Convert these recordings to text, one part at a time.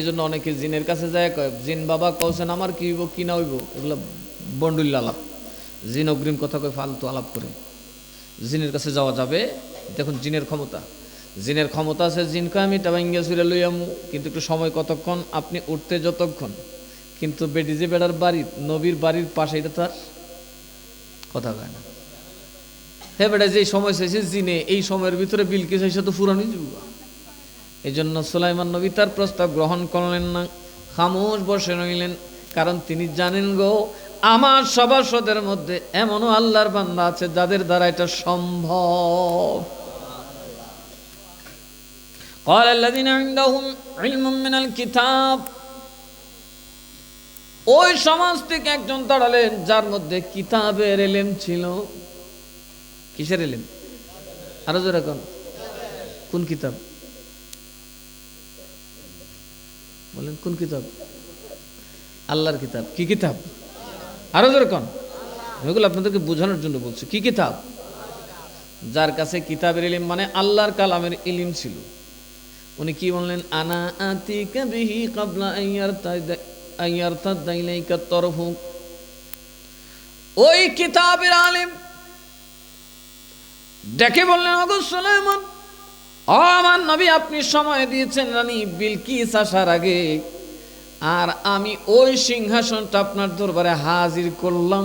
এই জন্য অনেকে জিনের কাছে যায়, কয় জিন বাবা কওছেন আমার কি হইব কি না হইব, এগুলো বন্ডুল আলাপ। জিন অগ্রিম কথা কয়, ফালতু আলাপ করে। জিনের কাছে যাওয়া যাবে? দেখুন জিনের ক্ষমতা, জিনের ক্ষমতা আছে। জিন কয় আমি এটা ভাঙ্গিয়া চুরে লইয়ামু, কিন্তু একটু সময় কতক্ষণ, আপনি উঠতে যতক্ষণ। কিন্তু বেটি যে বেড়ার বাড়ির নবীর বাড়ির পাশে, এটা তার কথা কয় না। হে বেটা যে সময় চাইছে জিনে, এই সময়ের ভিতরে বিলকিস এসে তো ফুরানি যুগ। এই জন্য সুলাইমান নবী তার প্রস্তাব গ্রহণ করলেন না, খামোশ বসে রইলেন। কারণ তিনি জানেন গো, আমার সভাসদের মধ্যে এমনও আল্লাহর বান্দা আছে যাদের দ্বারা এটা সম্ভব। قال الذين عندهم علم من الكتاب, ওই সমাজ থেকে একজন দাঁড়ালেন যার মধ্যে কিতাবের ইলম ছিল। কিসের ইলম? আরো জোরে কোন, কোন কিতাব বলেন? কোন কিতাব? আল্লাহর কিতাব। কি কিতাব? আরো জোরে কোন। এগুলো আপনাদেরকে বোঝানোর জন্য বলছি। কি কিতাব? যার কাছে কিতাবের ইলম মানে আল্লাহর কালামের ইলম ছিল। উনি কি বললেন? আনা আতিকা বিহি ক্বাবলা আইয়ারতাদা ইলাইকা তরফুক। ওই কিতাবের আলিম ডেকে বললেন, ওগো সুলাইমান, ও আমার নবী, আপনি সময় দিয়েছেন রানী বিলকিস আসার আগে, আর আমি ওই সিংহাসনটা আপনার দরবারে হাজির করলাম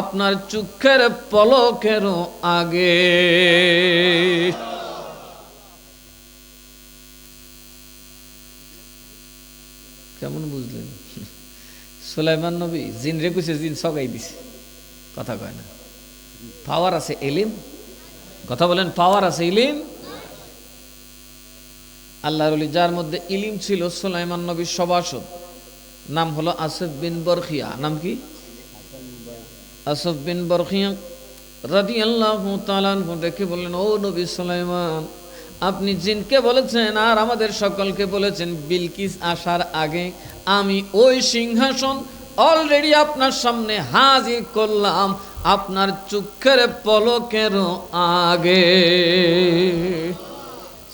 আপনার চোখের পলকেরও আগে। কেমন বুঝলেন? সুলাইমান নবী জিন রে কইছে, জিন সগাই দিছে। কথা কয় না। পাওয়ার আছে ইলম। কথা বলেন, পাওয়ার আছে ইলম। আল্লাহর ওলি যার মধ্যে ইলম ছিল, সুলাইমান নবীর সভাসদ, নাম হলো আসফ বিন বরখিয়া। নাম কি? আসফ বিন বরখিয়া রাদিয়াল্লাহু তাআলা আনহু ডেকে বললেন, ও নবী সুলাইমান, আপনি জিনকে বলেছেন আর আমাদের সকলকে বলেছেন বিলকিস আসার আগে আমি ওই সিংহাসন অলরেডি আপনার সামনে হাজির করলাম আপনার চোখের পলকের আগে।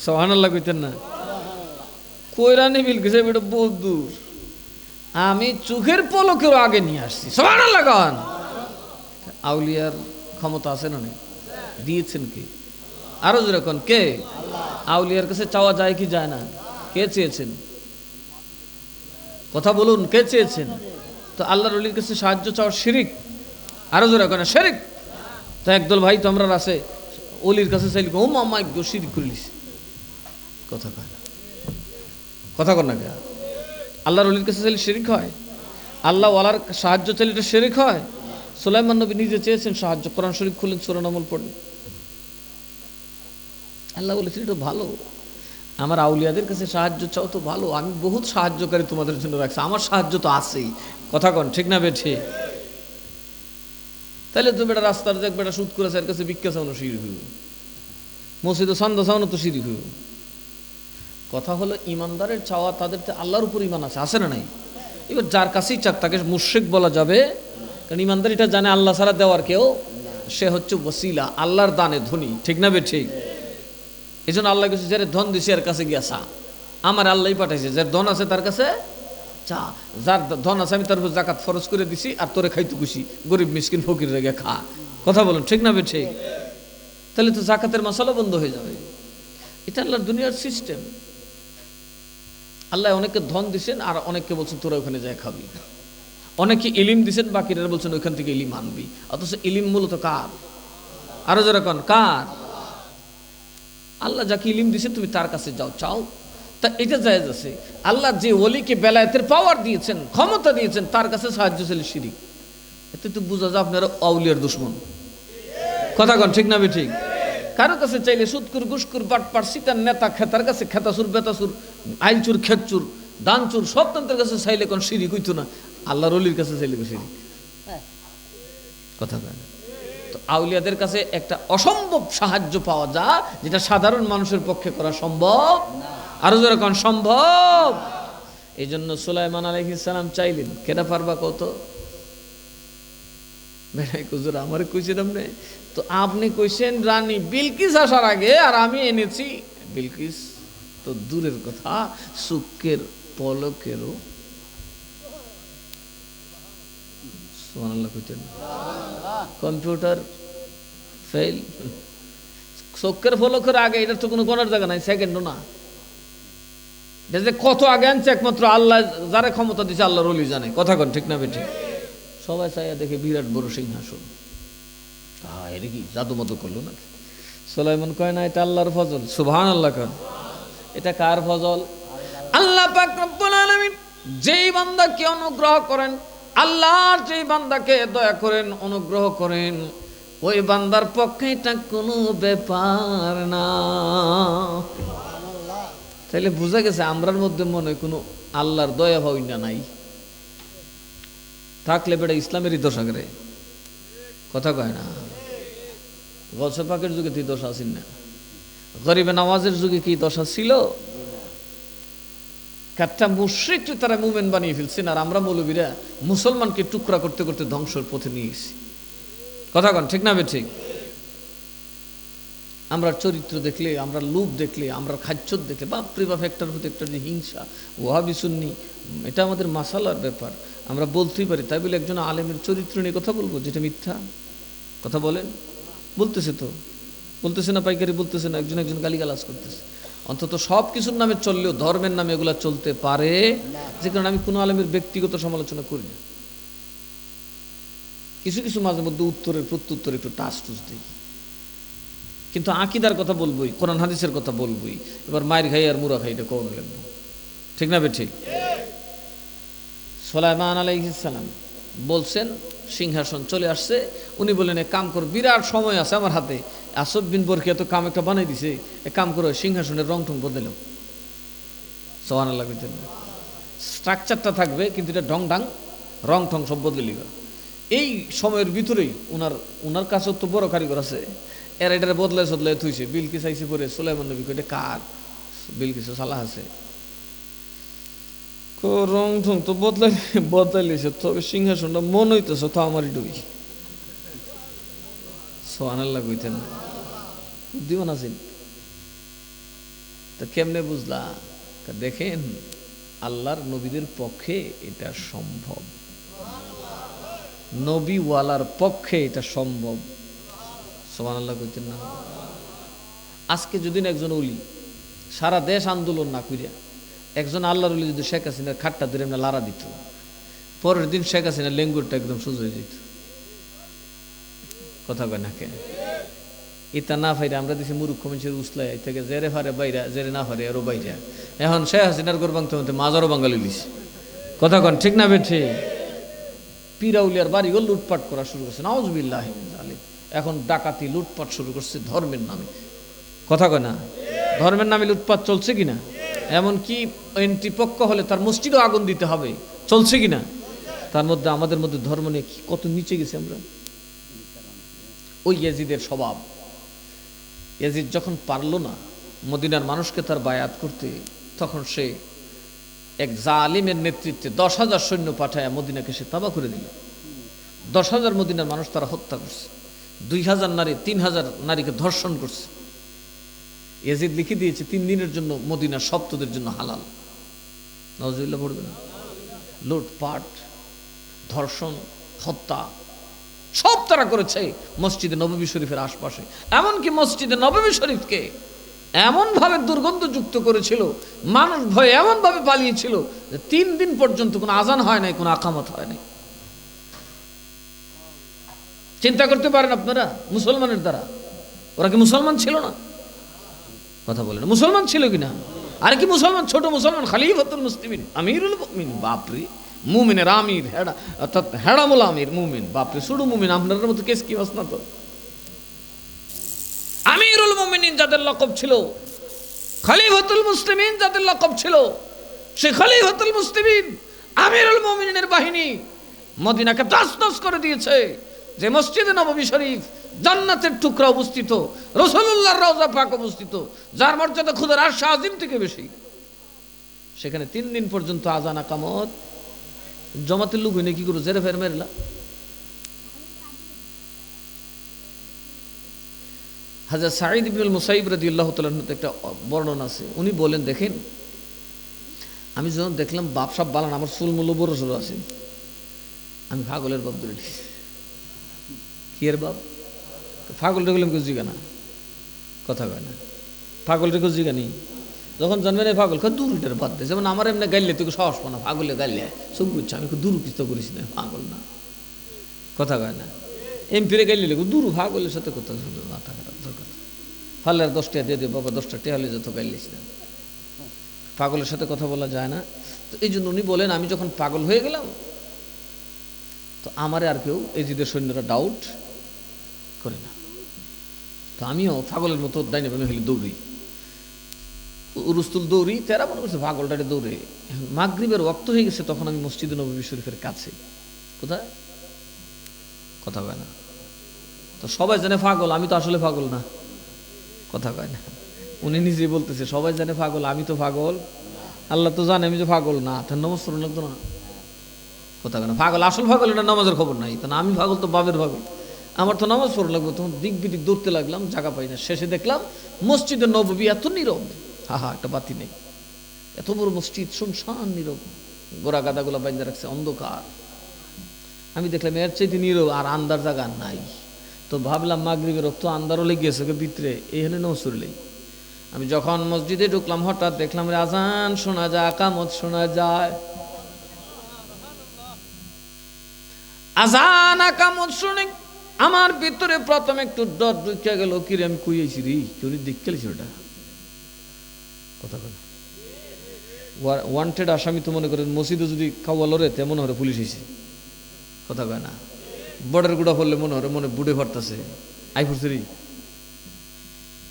সুবহানাল্লাহ কইতেন না? কইরানি বিলকিস এটা বহুত দূর, আমি চোখের পলকের আগে নিয়ে আসছি। সুবহানাল্লাহ গান। আউলিয়ার ক্ষমতা আছে না? দিয়েছেন কে? আরো যেরকম কে? আউলিয়ার কাছে চাওয়া যায় কি যায় না? কে চেয়েছেন? কথা বলুন, কে চেয়েছেন? তো আল্লাহর ওলির কাছে সাহায্য চাওয়া শিরিক। আরো জোরে কেন শিরিক? তো একদল ভাই তো আমরা আছে ওলির কাছে চাইলে ও মামা শিরিক করিস। কথা কয় না, কথা কর না কে? আল্লাহর ওলির কাছে চাইলে শিরিক হয়? আল্লাহ ওয়ালার সাহায্য চাইলে এটা শিরিক হয়? সুলাইমান নবী নিজে চেয়েছেন সাহায্য। কোরআন শরীফ খুলেন, সূরা নামল পড়েন। আল্লাহ বলেছেন এটা ভালো, আমার আউলিয়াদের কাছে সাহায্য চাও তো ভালো, আমি বহুত সাহায্যকারী তোমাদের জন্য রাখছি, আমার সাহায্য তো আছেই। কথা কন ঠিক না বেঠে? তাহলে তো বেটা রাস্তার দেখ বেটা সুদ করে এর কাছে ভিক্ষা চাও না শিরিক হইব, মসজিদে ছন্দ চাও না তো শিরিক হইব। কথা হলো ইমানদারের চাওয়া, তাদের তো আল্লাহর উপর ইমান আছে না নাই? এবার যার কাছেই চাক তাকে মুশরিক বলা যাবে, কারণ ইমানদার এটা জানে আল্লাহ ছাড়া দেওয়ার কেউ, সে হচ্ছে ওসিলা, আল্লাহর দানে ধনী। ঠিক না বেঠে? এই জন্য আল্লাহ কিছু যারা ধন দিছে এর কাছে গিয়া চা, আমার আল্লাহই পাঠাইছে, যার ধন আছে তার কাছে চা, যার ধন আছে আমি তার উপর জাকাত ফরজ করে দিছি, আর তোরে খাইতে খুশি, গরিব মিসকিন ফকির রেগে খা। কথা বলুন ঠিক না বেঠে? তাহলে তো জাকাতের মশালা বন্ধ হয়ে যাবে। এটা আল্লাহর দুনিয়ার সিস্টেম। আল্লাহ অনেককে ধন দিছেন আর অনেককে বলছেন তোরা ওখানে যায় খাবি। অনেকে ইলিম দিছেন, বাকিরা বলছেন ওইখান থেকে ইলিম আনবি। অথচ ইলিম মূলত কার? আরো যারা কন কার? আল্লাহ যাকে ইলিম দিয়েছেন তুমি তার কাছে যাও, চাও। তা এটা জায়েজ আছে। আল্লাহ যে ওলিকে বেলায়েতের পাওয়ার দিয়েছেন, ক্ষমতা দিয়েছেন, তার কাছে সাহায্য চাইলে শিরিক। এতে তো বোঝা যায় আপনারা আউলিয়ার দুশমন। কথা কন ঠিক না ঠিক? কারো কাছে চাইলে সুদকুর ঘুষকুর বাটপার সিটার নেতা খেতার কাছে খেতাসুর বেতাসুর আইলচুর খেতচুর দানচুর সব তন্ত্রের কাছে চাইলে কোন শিরিক হইতো না? আল্লাহর ওলির কাছে চাইলে শিরিক। কথা কয় না? আউলিয়াদের কাছে একটা অসম্ভব সাহায্য পাওয়া যায়, যেটা সাধারণ মানুষের পক্ষে করা সম্ভব। আরো যারা কোন সম্ভব। এই জন্য সুলাইমান আলাইহিস সালাম চাইলেন, কেনা পারবা কত? বেড়াই কুজুর আমারে কইছিলাম নে, তো আপনি কইছেন রানী বিলকিস আসার আগে, আর আমি এনেছি বিলকিস তো দূরের কথা, চোখের পলকেরও সুবহানাল্লাহ কইতেন কম্পিউটার ফেল। চোখের পলকের আগে, এটা তো কোনো গণার জায়গা নাই, সেকেন্ডও না। যে কত আগে আনছে একমাত্র আল্লাহ, যারা ক্ষমতা দিচ্ছে আল্লাহর ওলি জানে। কথা কন ঠিক না বেঠিক? সবাই চাইয়া দেখে বিরাট বড় সিংহাসন, এটা কি জাদু মতো করলো নাকি? সুলাইমান কয় না, এটা আল্লাহর ফজল। সুবহানাল্লাহ কন। এটা কার ফজল? আল্লাহ পাক রব্বুল আলামিন যেই বান্দাকে অনুগ্রহ করেন, আল্লাহর যেই বান্দাকে দয়া করেন, অনুগ্রহ করেন, ওই বান্দার পক্ষে এটা কোনো ব্যাপার না। তাইলে বোঝা গেছে আমরার মধ্যে মনে হয় কোনো আল্লাহর দয়া ভাই না নাই, থাকলে বেটা ইসলামেরই দোষ আগরে। কথা কয় না? গলসে পাকের যুগে তুই দোষ আসিন না, গরিবে নামাজের যুগে কি দশা ছিল? একটা মুশরিককে তারা মুমিন বানিয়ে ফেলছেন, আর আমরা মৌলবীরা মুসলমানকে টুকরা করতে করতে ধ্বংসের পথে নিয়ে গেছি। কথা কন ঠিক না বে ঠিক? আমরা চরিত্র দেখলে, আমরা লোভ দেখলে, আমরা খাদ্যত দেখলে, বাপরে বাপ একটার প্রতি একটা যে হিংসা, ওয়াহাবি সুন্নি, এটা আমাদের মাসালার ব্যাপার। আমরা বলতেই পারি, তাই বলে একজন আলেমের চরিত্র নিয়ে কথা বলবো যেটা মিথ্যা? কথা বলেন। বলতেছে তো, বলতেছে না? পাইকারি বলতেছে না? একজন একজন গালিগালাজ করতেছে। অন্তত সব কিছুর নামে চললেও ধর্মের নামে এগুলা চলতে পারে, যে কারণে আমি কোনো আলেমের ব্যক্তিগত সমালোচনা করি না। কিছু কিছু মাঝে মধ্যে উত্তরের প্রত্যুত্তর একটু টাচ টুচ দিই, কিন্তু আকিদার কথা বলবোই, কোরআন হাদিসের কথা বলবোই। এবার মায়ের খাই আর মুরা খাই, এটা কখন লাগবো? ঠিক না বে ঠিক? সুলাইমান আলাইহিস সালাম বলছেন সিংহাসন চলে আসছে, উনি বললেন এক কাম করো, বিরাট সময় আছে আমার হাতে, আসব বিন বরকিয়া তো কাম একটা বানাই দিছে, এক কাম করো সিংহাসনের রং টং বদলে। সুবহানাল্লাহ কইতেন। স্ট্রাকচারটা থাকবে কিন্তু এটা ঢং ঢাং রং ঠং সব বদলে লিবা। এই সময়ের ভিতরেই উনার কাছে তো বড় কারিগর আছে, এরা এটারে বদলায় সদলায় থুইছে। বিলকিস আইসে পরে সুলাইমান নবী কই, এটা কার? বিলকিস সালাহ আছে, রং ঠং তো বদলাইছে, তবে সিংহাসনটা মন হইতেছে তো আমারই ডুবি। সুবহানাল্লাহ কইতেন। বুদ্ধিমান আছেন তা কেমনে বুঝলা? দেখেন আল্লাহর নবীদের পক্ষে এটা সম্ভব, নবীওয়ালার পক্ষে এটা সম্ভব। সুবহানাল্লাহ কইতেন না? আজকে যদি একজন ওলি সারা দেশ আন্দোলন না করিয়া একজন আল্লাহর ওলি যদি শেখ হাসিনার খাটটা ধরে এমনি লাড়া দিত, পরের দিন শেখ হাসিনার লেঙ্গুরটা একদম সোজা হয়ে যেত। কথা কয় না কেন? ইতা না ফাইরে আমরা দিছি মুরুক্ষ মানুষের উসলাই থেকে জেরে ফারে বাইরা, জেরে না ফারে আরো বাইরা। এখন শেখ হাসিনার গোর বাংতে মধ্যে মাজারও বাঙালি লিছে। কথা কন ঠিক না বেঠে? পিরাউলিয়ার বাড়িও লুটপাট করা শুরু করছে, নাউজুবিল্লাহি মিন যালিক। এখন ডাকাতি লুটপাট শুরু করছে ধর্মের নামে। কথা কয় না? ধর্মের নামে লুটপাট চলছে কিনা? এমনকি এন্ট্রি পক্ষ হলে তার মসজিদও আগুন দিতে হবে, চলছে কিনা? তার মধ্যে আমাদের মধ্যে ধর্ম নিয়ে কত নিচে গেছি আমরা। ওই ইয়াজিদের স্বভাব, ইয়াজিদ যখন পারলো না মদিনার মানুষকে তার বায়াত করতে, তখন সে এক জালিমের নেতৃত্বে 10,000 সৈন্য পাঠায় মদিনাকে সে তাবা করে দিল। 10,000 মদিনার মানুষ তারা হত্যা করছে, 2,000 নারী, 3,000 নারীকে ধর্ষণ করছে। ইয়াজিদ লিখে দিয়েছে 3 দিনের জন্য মদিনার সপ্তদের জন্য হালাল। নাউজুবিল্লাহ পড়বেন। লুটপাট, ধর্ষণ, হত্যা সব তারা করেছে মসজিদে নববী শরীফের আশপাশে। এমনকি মসজিদে নববী শরীফকে এমনভাবে দুর্গন্ধযুক্ত করেছিল, মানুষ ভয়ে এমনভাবে পালিয়েছিল যে 3 দিন পর্যন্ত কোনো আজান হয় নাই, কোনো আকামত হয় নাই। চিন্তা করতে পারেন আপনারা, মুসলমানের দ্বারা। ওরা কি মুসলমান ছিল না? কথা বলেন, মুসলমান ছিল কিনা? আর কি মুসলমান? ছোট মুসলমান, খলিফাতুল মুসলিমিন, আমিরুল মুমিনিন। বাপরে, মুমিনের আমির, হেডা অর্থাৎ হেডামুল আমির মুমিন। বাপরে, ছোট মুমিন আপনাদের মতো কেস কি বাসনা তো। আমিরুল মুমিনিন যাদের লকব ছিল, খলিফাতুল মুসলিমিন যাদের লকব ছিল, সে খলিফাতুল মুসলিমিন আমিরুল মুমিনিনের বাহিনী মদিনাকে তছনছ করে দিয়েছে। যে মসজিদে নববী শরীফ জান্নাতের টুকরা অবস্থিত, রাসূলুল্লাহর রওজা পাক অবস্থিত, যার মর্যাদা খুদার আরশ আজিম থেকে বেশি, সেখানে 3 দিন পর্যন্ত আজান আকামত। জমাতের লোক হইনে কি করো, জেরে ফের মেরলা। হযরত সাঈদ ইবনুল মুসাইয়িব রাদিয়াল্লাহু তাআলা একটা বর্ণনা আছে, উনি বলেন, দেখেন আমি যখন দেখলাম বাপ সাপ বালান, আমার চুল মূল্য বড় সড়ো আছে, আমি পাগলের বাপ ধরে নিয়েছি। কি এর বাপ? পাগল রেগুলাম কেউ জিগা না, কথা কয় না, পাগল রেখে জিগা নেই। যখন জন্মে নেই পাগল কয় দূরটার বাদ দেয়। যেমন আমার এমনি গাইলে তুই সাহস পানা, পাগলে গাইলে সব বুঝছে, আমি দূর কিছু করিস না, পাগল না, কথা কয় না। এমপিরে গাইলে লেগো দূর, পাগলের সাথে কথা মাথা খারাপ দরকার। ফালে 10 টাকা দিয়ে দে বাবা, 10 টাকা হলে যত গাইলিস না, পাগলের সাথে কথা বলা যায় না। তো এই জন্য উনি বলেন আমি যখন পাগল হয়ে গেলাম, তো আমারে আর কেউ এজিদের সৈন্যরা ডাউট করে না। তো আমিও পাগলের মতো ডাইনে বামে হলে দৌড়ি, উরুস্তুল দৌড়ি, তেরা মনে করছে পাগলটারে দৌড়ে। মাগরিবের ওয়াক্ত হয়ে গেছে, তখন আমি মসজিদে নববী শরীফের কাছে। কোথায়? কথা কয় না। তো সবাই জানে পাগল, আমি তো আসলে পাগল না, কথা কয় না। উনি নিজে বলতেছে সবাই জানে পাগল, আমি তো পাগল, আল্লাহ তো জানে আমি যে পাগল না, তার নামাজ পড়া লাগতো না, কথা কয় না। পাগল আসল পাগল এটা নামাজের খবর নাই, তা না আমি পাগল তো বাবের পাগল, আমার তো নামাজ পড়া লাগবে। তখন দিক বিদিক দৌড়তে লাগলাম, জায়গা পাই না। শেষে দেখলাম মসজিদের নববী এত নীরব, একটা বাতি নেই, এত বড় মসজিদ শুনশান নীরব, গোড়া গাদাগুলা বাইন্দা রাখছে, অন্ধকার। আমি দেখলাম এর চাইতে নীরব আর আন্দার জায়গা নাই। তো ভাবলাম মাগরিবের রক্ত আন্দারও লেগেছে ভিতরে, এইখানে নামাজ পড়লেই। আমি যখন মসজিদে ঢুকলাম, হঠাৎ দেখলাম আজান শোনা যায়, আকামত শোনা যায়, আজান আকামত শুনে আমার ভিতরে প্রথমে একটু ডর ঢুকে গেল। কিরে আমি কইছি রে, কেউ দেখতেছি ওটা, কথা বলে ওয়ান্টেড আসামি তো মনে করেন মসজিদে যদি খাওয়ালরে তেমন হরে পুলিশ হয়েছে, কথা কয় না। বর্ডার গুড়া পড়লে মনে হরে মনে বুড়ে ভরতেছে আই ফুরছে রে।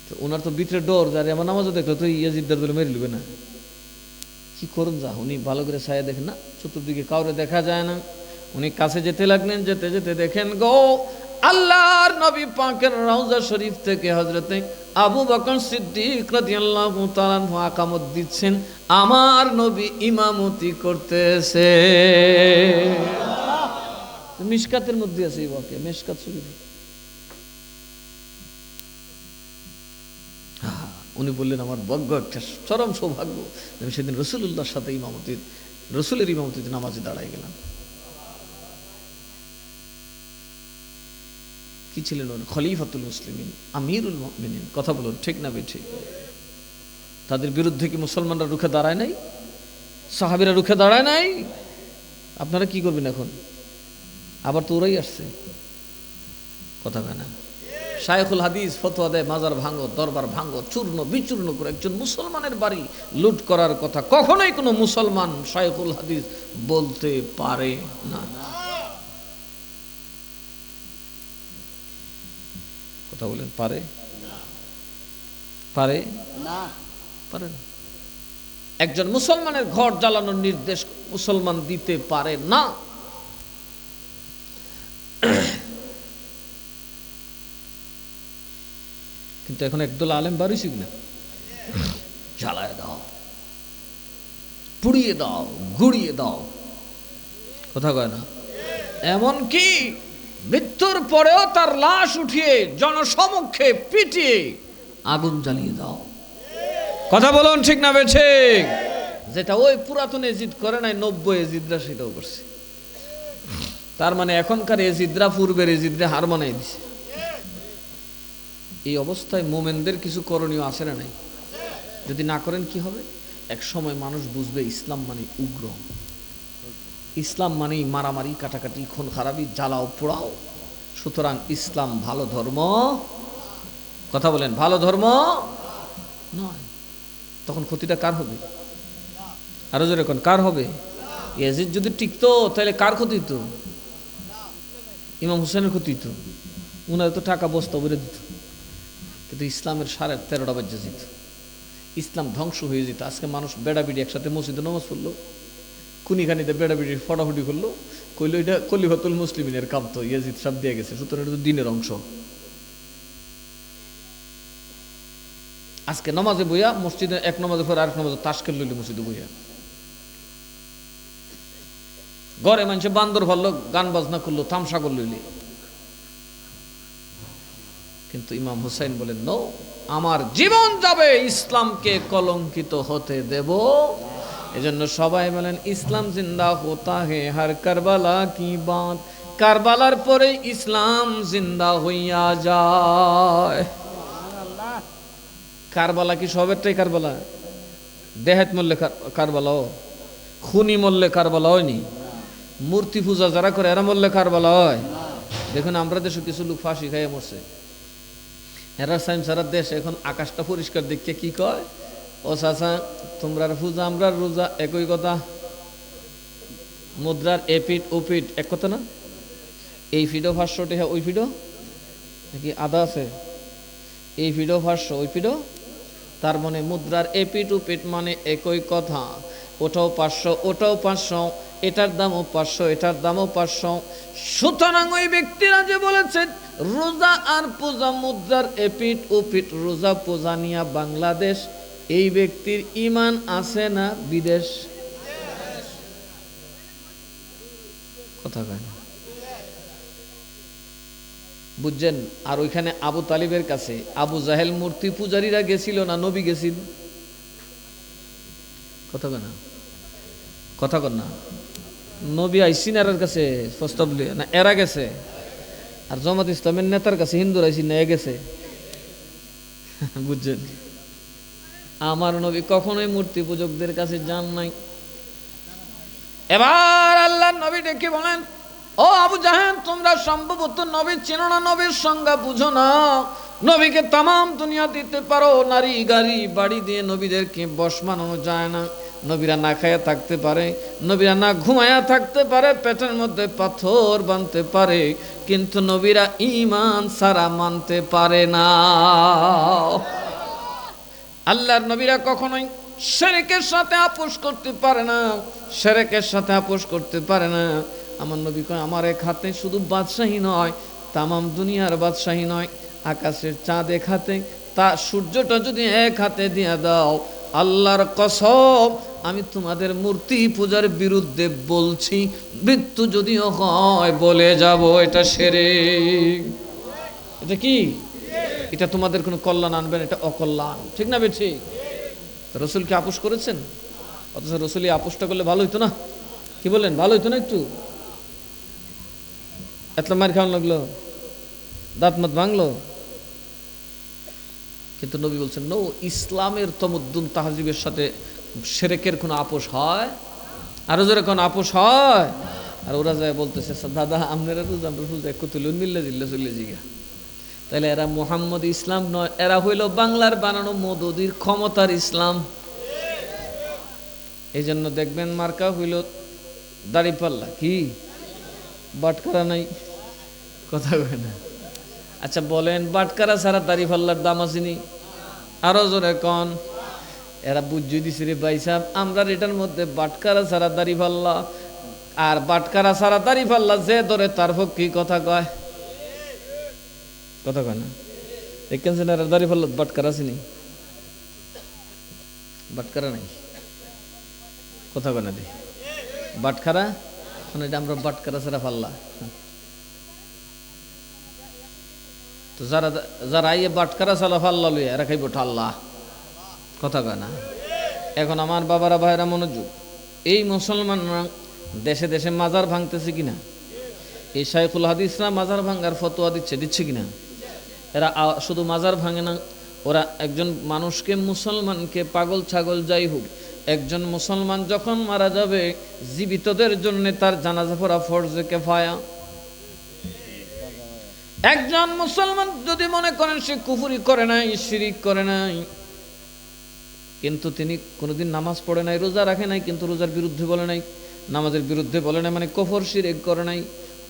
তো ওনার তো ভিতরে ডর, যারে আমার নামাজও দেখলো তো ইয়াজিদ্দার দলে মেরে লিবে না, কি করুন যা। উনি ভালো করে ছায়া দেখেন না, চতুর্দিকে কাউরে দেখা যায় না। উনি কাছে যেতে লাগলেন, যেতে যেতে দেখেন গো আল্লাহর নবী পাকের রওজা শরীফ থেকে হযরতে আবু বকর সিদ্দিক রাদিয়াল্লাহু তাআলা আকামত দিচ্ছেন, আমার নবী ইমামতি করতেছে। মিশকাতের মধ্যে আছে এই ওয়াকিয়া, মিশকাত শরীফ। উনি বললেন আমার ভাগ্য, একটা চরম সৌভাগ্য, আমি সেদিন রাসূলুল্লাহর সাথে রসুলের ইমামতিতে নামাজে দাঁড়াই গেলাম। কি ছিলেন? খলিফাতুল মুসলিমিন, আমিরুল মুমিনিন। কথা বলুন ঠিক না বেঠিক? তাদের বিরুদ্ধে কি মুসলমানরা রুখে দাঁড়ায় নাই? সাহাবীরা রুখে দাঁড়ায় নাই? আপনারা কি করবেন এখন? আবার তো ওরাই আসছে, কথা কয় না। শায়খুল হাদিস ফতোয়া দেয় মাজার ভাঙো, দরবার ভাঙো, চূর্ণ বিচূর্ণ করে। একজন মুসলমানের বাড়ি লুট করার কথা কখনোই কোনো মুসলমান শায়খুল হাদিস বলতে পারে না। কথা বলেন, পারে? পারে না, পারে না। একজন মুসলমানের ঘর জ্বালানোর নির্দেশ মুসলমান দিতে পারে না। কিন্তু এখন একদল আলেম বাড়িছি কিনা, জ্বালায় দাও, পুড়িয়ে দাও, গুড়িয়ে দাও, কথা কয় না। এমন কি মৃত্যুর পরেও তার লাশ উঠিয়ে জনসমক্ষে পিটিয়ে আগুন জ্বালিয়ে দাও, কথা বলুন ঠিক না বেছে? যেটা ওই পুরাতন এজিদ করে নাই, 90 এজিদরা সেটাও করছে। তার মানে এখনকার এজিদরা পূর্বের এজিদরা হার মানাই দিছে। এই অবস্থায় মোমেনদের কিছু করণীয় আছে না নাই? যদি না করেন কি হবে? এক সময় মানুষ বুঝবে ইসলাম মানে উগ্র, ইসলাম মানেই মারামারি, কাটাকাটি, খুন খারাপি, জ্বালাও পোড়াও। সুতরাং ইসলাম ভালো ধর্ম, কথা বলেন, ভালো ধর্ম নয়। তখন ক্ষতিটা কার হবে? আরো জোরে কোন, কার হবে? ইয়াজিদ যদি টিকতো তাহলে কার ক্ষতি হতো? ইমাম হুসেনের ক্ষতি হতো। উনার তো টাকা বস্তা বেড়ে দিত, কিন্তু ইসলামের 13.5 বাজ্যে যেত, ইসলাম ধ্বংস হয়ে যেত। আজকে মানুষ বেড়াবিড়ি একসাথে মসজিদে নামাজ পড়লো, কুনিখানিতে বেড়াবিড়ি ফটাফটি করলো, কইলো এটা খলিফাতুল মুসলিমিনের কাম, তো ইয়াজিদ সব দিয়ে গেছে, সুতরাং এটা তো দিনের অংশ। আজকে নামাজে বইয়া মসজিদে এক নামাজে পরে আরেক নামাজে তাস খেল লইলে মসজিদে বইয়া, ঘরে মানুষে বান্দর ভালো গান বাজনা করলো, তামসা করল লইলে। কিন্তু ইমাম হুসাইন বলেন নো, আমার জীবন যাবে ইসলামকে কলঙ্কিত হতে দেব এজন্য সবাই বলেন ইসলাম জিন্দা হোতা হে হর কারবালা কি বাত, কারবালার পরে ইসলাম জিন্দা হইয়া যায়। কারবালা কি সবেরটাই কারবালা? দেহাত মরলে কারবালা, খুনি মরলে কারবালা হয়নি, মূর্তি পূজা যারা করে এরা মরলে কারবালা হয়? দেখুন আমরা দেশে কিছু লোক ফাঁসি খাইয়ে মরছে, এরা সাইম সারা দেশ এখন আকাশটা পরিষ্কার দেখে কি কয়, ও চাচা তোমরা পূজা আমরা রোজা একই কথা, মুদ্রার এপিট ওপিট এক কথা না, এই ফিডো 500 টাকা, ওই ফিডো নাকি আদা আছে, এই ফিডো 500 ওই ফিডো, তার মানে মুদ্রার এপিট ওপিট মানে একই কথা, ওটাও 500 ওটাও 500, এটার দামও 500 এটার দামও 500। সুতরাং ওই ব্যক্তিরা যে বলেছেন রোজা আর পূজা মুদ্রার এপিট ওপিট, রোজা পূজা নিয়া বাংলাদেশ, এই ব্যক্তির ঈমান আছে না বিদেশ? কথা কয় না, বুঝছেন? আর ওইখানে আবু তালিবের কাছে আবু জাহেল মূর্তি পূজারীরা গেছিল না নবী গেছিল? কথা কয় না, কথা কন না, নবী আইসিন এর কাছে প্রস্তাব না এরা গেছে, আর জামাত ইসলামের নেতার কাছে হিন্দুরা আইসিন না এ গেছে, বুঝছেন? আমার নবী কখনোই মূর্তি পূজকদের কাছে যান নাই। এবার আল্লাহর নবী ডেকে বলেন, ও আবু জাহেল তোমরা সম্ভবত নবী চেনো না, নবীর সংজ্ঞা বুঝো না। নবীকে তামাম দুনিয়া দিতে পারো, নারী গাড়ি বাড়ি দিয়ে নবীদেরকে বশ মানানো যায় না। নবীরা না খায়া থাকতে পারে, নবীরা না ঘুমায়া থাকতে পারে, পেটের মধ্যে পাথর বাঁধতে পারে, কিন্তু নবীরা ঈমান ছাড়া মানতে পারে না। আল্লাহর নবীরা কখনোই শিরকের সাথে আপোষ করতে পারে না, শিরকের সাথে আপোষ করতে পারে না। আমার নবী কয় আমার এক হাতে শুধু বাদশাহী নয়, তামাম দুনিয়ার বাদশাহী নয়, আকাশের চাঁদ এক হাতে, তা সূর্যটা যদি এক হাতে দিয়া দাও, আল্লাহর কসম আমি তোমাদের মূর্তি পূজার বিরুদ্ধে বলছি, মৃত্যু যদিও হয় বলে যাব এটা শিরক। এটা কি? এটা তোমাদের কোনো কল্যাণ আনবে না, এটা অকল্যাণ, ঠিক না বেঠি? রসুলকে আপোষ করেছেন, অথচ রসুল এই আপোষটা করলে ভালো হইতো না? কি বলেন, ভালো হইতো না? একটু এত মার খাওয়ান লাগলো, দাঁত মত ভাঙলো, কিন্তু নবী বলছেন নো, ইসলামের তমদ্দুন তাহজিবের সাথে শিরকের কোনো আপোষ হয়? আরো জোরে কোন আপোষ হয়? আর ওরা যায় বলতেছে দাদা আপনারা রোজা আমরা রোজা এক তুলে মিললে দিল্লে চলে জিগা, তাহলে এরা মোহাম্মদ ইসলাম নয়, এরা হইল বাংলার বানানো মদদির ক্ষমতার ইসলাম। এই জন্য দেখবেন মার্কা হইল দাড়িপাল্লা, কি বাটকারা নাই? কথা কয় না। আচ্ছা বলেন, বাটকারা ছাড়া দাড়িপাল্লার দাম আসেনি? আরো জোরে কন। এরা বুঝিয়ে দিছে রে ভাই সাহেব, আমরা এটার মধ্যে বাটকারা ছাড়া দাড়িপাল্লা, আর বাটকারা ছাড়া দাড়িপাল্লা যে ধরে তার পক্ষে কথা কয়, কথা কয় না? দেখেন এরা দাড়িপাল্লা বাটকারা আসেনি? বাটকারা নাই, কথা কয় না দে বাটখারা, মানে এটা আমরা বাটকারা ছাড়া পাল্লা। তো যারা যারা এই বাটকারা ছাড়া পাল্লা লইয়া এরা খাইব ঠাল্লা, কথা কয় না? এখন আমার বাবারা ভাইরা মনোযোগ, এই মুসলমানরা দেশে দেশে মাজার ভাঙতেছে কিনা? এই শাইখুল হাদিসরা মাজার ভাঙার ফতোয়া দিচ্ছে কিনা? এরা শুধু মাজার ভাঙে না, ওরা একজন মানুষকে, মুসলমানকে, পাগল ছাগল যাই হোক, একজন মুসলমান যখন মারা যাবে জীবিতদের জন্য তার জানাজা পড়া ফরজে কিফায়া। একজন মুসলমান যদি মনে করেন সে কুফরি করে নাই, শিরিক করে নাই, কিন্তু তিনি কোনোদিন নামাজ পড়ে নাই, রোজা রাখে নাই, কিন্তু রোজার বিরুদ্ধে বলে নাই, নামাজের বিরুদ্ধে বলে নাই, মানে কুফর শিরিক করে নাই,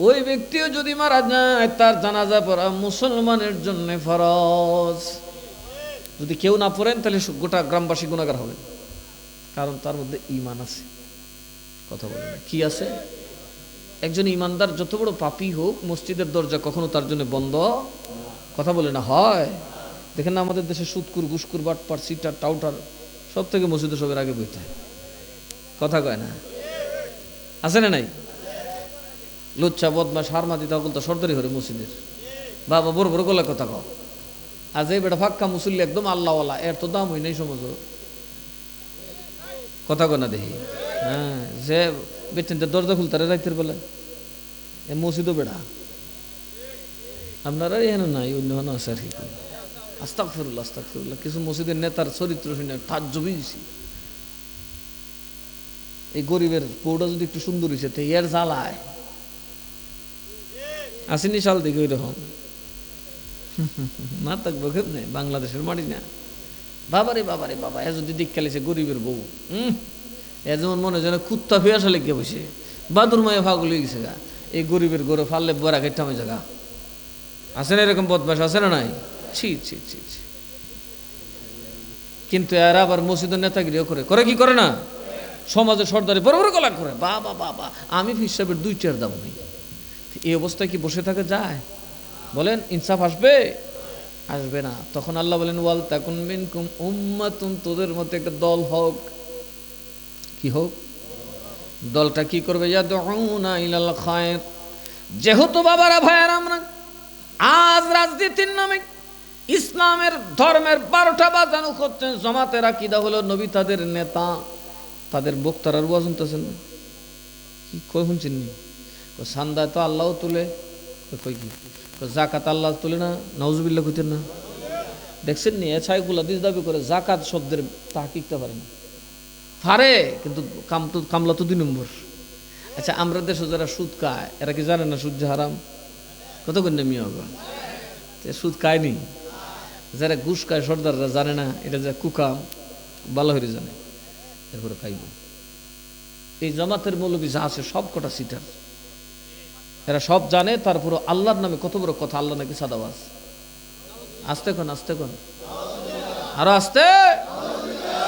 ওই ব্যক্তিও যদি মারা যায় তার জানাজা পড়া মুসলমানের জন্য ফরজ। যদি কেউ না পড়েন তাহলে গোটা গ্রামবাসী গুনাহগার হবেন, কারণ তার মধ্যে ঈমান আছে। কথা বলে না, কি আছে? একজন ঈমানদার যত বড় পাপী হোক, মসজিদের দরজা কখনো তার জন্য বন্ধ, কথা বলে না, হয়? দেখেন না আমাদের দেশে সুদকুর, ঘুষকুর, বাটপার, সিটার, টাউটার সব থেকে মসজিদে সবের আগে বইতে হয়, কথা কয় না? আছে না নাই? লুচ্ছা বদমাশ হারমাদি তখন তো সর্দারি হরে মসজিদের বাবা বড় বড় গলা কথা কও, আজ এই বেটা ফাক্কা মুসল্লি একদম আল্লাহওয়ালা, এর তো দাম হয় নাই সমাজ। কথা কনা দেখি। হ্যাঁ, যে বেটেনটা দরজা খুলতারে রাইতের বেলায়, এ মসজিদও বেড়া। আপনারা এখানে নাই, অন্য আছে আর কি। আস্তাগফিরুল্লাহ আস্তাগফিরুল্লাহ। কিছু মসজিদের নেতার চরিত্র শুনে তাজ্জবই দিছি। এই গরিবের বউটা যদি একটু সুন্দর হয়েছে তো এর জ্বালায় আসেনি সাল দিকে ওই রকম না থাকবো কেমনে, বাংলাদেশের মাটি না। বাবারে বাবারে বাবা, এ যদি দিক খেলেছে গরিবের বউ, এ যেমন মনে যেন কুত্তা ফিয়াসা লেগে বসে বাদুর মায়ে ফাগল হয়ে গেছে গা। এই গরিবের গরু ফাললে বড়া খেটে আমি জায়গা আছে না, এরকম বদমাস আছে না নাই? ছি ছি ছি ছি। কিন্তু এরা আবার মসজিদের নেতাগিরিও করে, করে কি করে না, সমাজের সর্দারি বড় বড় গলা করে, বাবা বাবা আমি হিসাবের 2 দাম নেই। এই অবস্থায় কি বসে থাকে যায়? বলেন ইনসাফ আসবে? আসবে না। তখন আল্লাহ বলেন ওয়াল তাকুন মিনকুম উম্মাতুন, তোদের মধ্যে একটা দল হোক। কি হোক? দলটা কি করবে? ইয়াদউনা ইলাল খায়র। যেহেতু বাবারা ভাইয়ার, আমরা আজ রাজনীতির নামে ইসলামের ধর্মের 12টা বাজানো করছেন। জামাতের আকীদা হলো নবী তাদের নেতা, তাদের বক্তারার ওয়াজ শুনতেছেন না? কি কই শুনছেন নি? সান্দা তো আল্লাহ তুলে, কই কি জাকাত আল্লাহ তুলে না, নাউজুবিল্লাহ কইতেন না? দেখছেন নি? এছাইগুলা দিস দাবি করে জাকাত শব্দের তাহকিকতে পারে না, পারে কিন্তু কামলা তো 2 নম্বর। আচ্ছা, আমরা দেশে যারা সুদ খায় এরা কি জানে না সুদ যে হারাম? কত করে মিয়া সুদ খায়নি? যারা ঘুষ খায় সর্দাররা জানে না এটা যে কুকাম, ভালো হয়ে জানে, এরপরে খাইব। এই জামাতের মৌলবী যা আছে সব কটা সিটার, এরা সব জানে। তারপর আল্লাহর নামে কত বড় কথা, আল্লাহ নাকি সাদাবাজ। আস্তে কোন আস্তে কোন আরো আস্তে,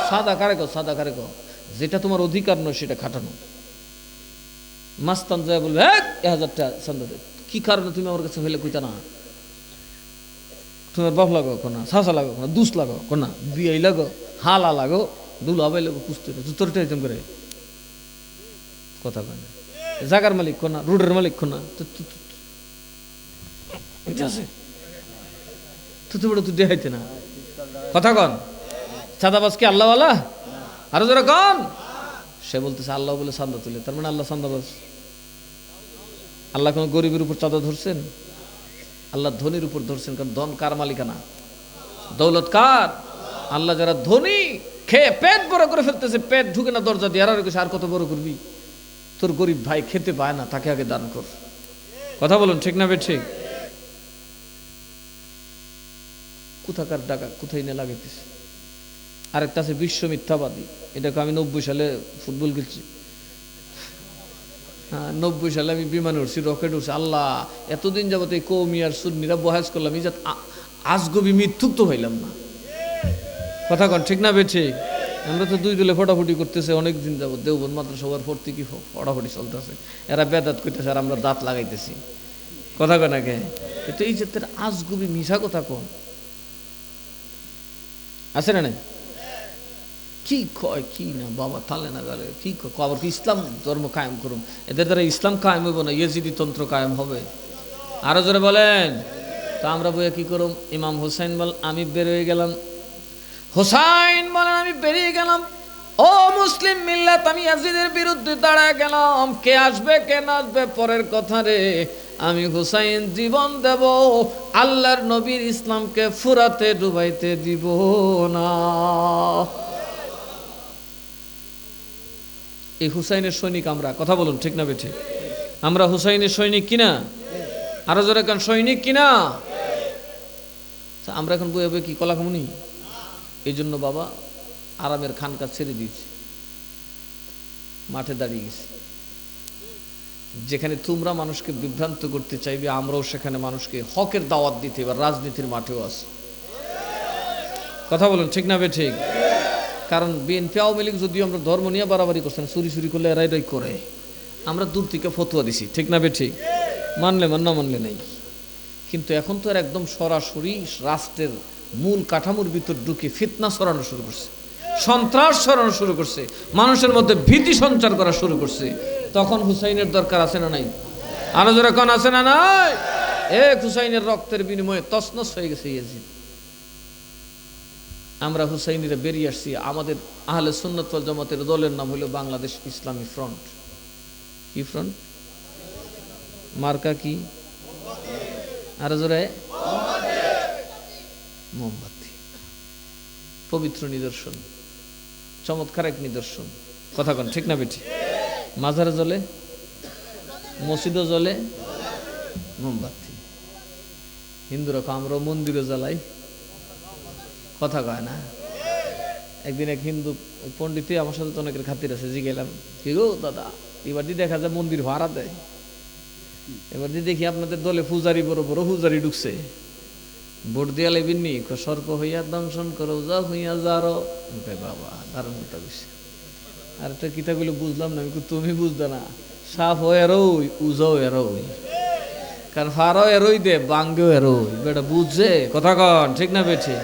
সাদা কারে কো, সাদা কারে কো। যেটা তোমার অধিকার নয় সেটা খাটানো। মাস্তান যায় বলবে 1000 টাকা চান্দা দে, কি কারণে তুমি আমার কাছে হইলে কইতা না? তোমার বাপ লাগো কোনা, শাসা লাগো কোনা, দুস লাগো কোনা, বিয়াই লাগো, হালা লাগো, দুলাবাই লাগো, কুস্তি তোর টেনশন করে কথা কয় না। জাগার মালিক কোনা, রোডের মালিক কোনা, আছে তুই বড় তুই দেখাইতে না কথা কন। চাঁদাবাজ কি আল্লাহওয়ালা? আরো যারা কন। সে বলতেছে আল্লাহ বলে চাঁদা তুলে, তার মানে আল্লাহ চাঁদাবাজ। আল্লাহ কোন গরিবের উপর চাঁদা ধরছেন? আল্লাহ ধনীর উপর ধরছেন। কারণ ধন কার মালিকানা? দৌলত কার? আল্লাহ যারা ধনী খেয়ে পেট বড় করে ফেলতেছে, পেট ঢুকে না দরজা দিয়ে, আর কত বড় করবি? তোর গরিব ভাই খেতে পায় না, তাকে আগে দান কর। কথা বলুন ঠিক না বে ঠিক? কোথাকার টাকা কোথায় নিয়ে লাগাইতেছে। আরেকটা আছে বিশ্ব মিথ্যাবাদী। এটাকে আমি 90 সালে ফুটবল খেলছি, 90 সালে আমি বিমানে উঠছি, রকেট উঠছি। আল্লাহ, এতদিন যাবত এই কৌমি আর সুন্নিরা বহাজ করলাম, এই যে আজগবি মিথ্যুক তো হইলাম না। কথা কন ঠিক না বে ঠিক? আমরা তো 2 দলে ফটাফটি করতেছে অনেক দিন যাবত। দেওবন্দ মাদ্রাসা সবার ভর্তি কি ফটাফটি চলতেছে, এরা বেদাত করতেছে আর আমরা দাঁত লাগাইতেছি। কথা কন আগে তো এই যে আজগবি মিশা কথা কন আছে না? কি কয় কি না বাবা, তালে না গেলে কি আবার কি ইসলাম ধর্ম কায়েম করুন? এদের দ্বারা ইসলাম কায়েম হইব না, ইয়েজিদি তন্ত্র কায়েম হবে। আরো জোরে বলেন। তা আমরা বইয়া কি করুম? ইমাম হুসাইন বল আমি বেরিয়ে গেলাম, হুসাইন বলেন আমি বেরিয়ে গেলাম, ও মুসলিম মিল্লাত, আমি ইয়াজিদের বিরুদ্ধে দাঁড়ায় গেলাম। কে আসবে কে না আসবে পরের কথা রে, আমি হুসাইন জীবন দেব, আল্লাহর নবীর ইসলামকে ফুরাতে ডুবাইতে দিব না। এই হুসাইনের সৈনিক আমরা। কথা বলুন ঠিক না বেঠে? আমরা হুসাইনের সৈনিক কিনা? আরো জোরে কান, সৈনিক কিনা? আমরা এখন বইয়ে বই কি কলা খামুনি? এই জন্য বাবা আরামের খানকা ছেড়ে দিয়েছি, মাঠে দাঁড়িয়ে গেছি। যেখানে তোমরা মানুষকে বিভ্রান্ত করতে চাইবে, আমরাও সেখানে মানুষকে হকের দাওয়াত দিতে এবার রাজনীতির মাঠেও আছি। কথা বলুন ঠিক না বে ঠিক? কারণ বিএনপি আওয়ামী লীগ যদিও আমরা ধর্ম নিয়ে বাড়াবাড়ি করছেন, চুরি করলে এরাই করে, আমরা দূর থেকে ফতোয়া দিছি। ঠিক না বে ঠিক? মানলে মান, না মানলে নেই। কিন্তু এখন তো আর একদম সরাসরি রাষ্ট্রের মূল কাঠামোর ভিতর ঢুকে ফিতনা ছড়ানো শুরু করছে, সন্ত্রাস ছড়ানো শুরু করছে, মানুষের মধ্যে ভীতি সঞ্চার করা শুরু করছে। তখন হুসাইনের দরকার আছে না নাই? আরো জোরে কোন আছে না নাই? হুসাইনের রক্তের বিনিময়ে তছনছ হয়ে গেছে ইয়াজিদ। আমরা হুসাইনিরা বেরিয়ে আসছি। আমাদের আহলে সুন্নাত ওয়াল জামাতের দলের নাম হলো বাংলাদেশ ইসলামী ফ্রন্ট। কি ফ্রন্ট? মার্কা কি? আর জোরে মোমবাতি। পবিত্র নিদর্শন, চমৎকার এক নিদর্শন। কথা কন ঠিক না বেঠি? মাজারে জ্বলে, মসজিদও জ্বলে মোমবাতি। হিন্দুরা আমরাও মন্দিরে জ্বালাই, কথা কয় না। একদিন এক হিন্দু পণ্ডিত, আমার সাথে তো অনেকের খাতির আছে, জিগেলাম কি গো দাদা, এবার দিয়ে দেখা যায় মন্দির ভাড়া দেয়। এবার দিয়ে দেখি আপনাদের দলে পূজারি, বড় বড় পূজারি ঢুকছে। ভোট দিয়া লেবিননি, সর্প হইয়া দংশন করো, যা হইয়া যারো। বাবা দারুণ কথা বেশি। আর একটা কিতাবগুলো বুঝলাম না। তুমি বুঝতে না, সাফ ও এরোই, উজাও এরোই, কারণ ফারাও এরোই দে, বাঙ্গেও এরোই। বেটা বুঝছে কথা কন ঠিক না বেঠে?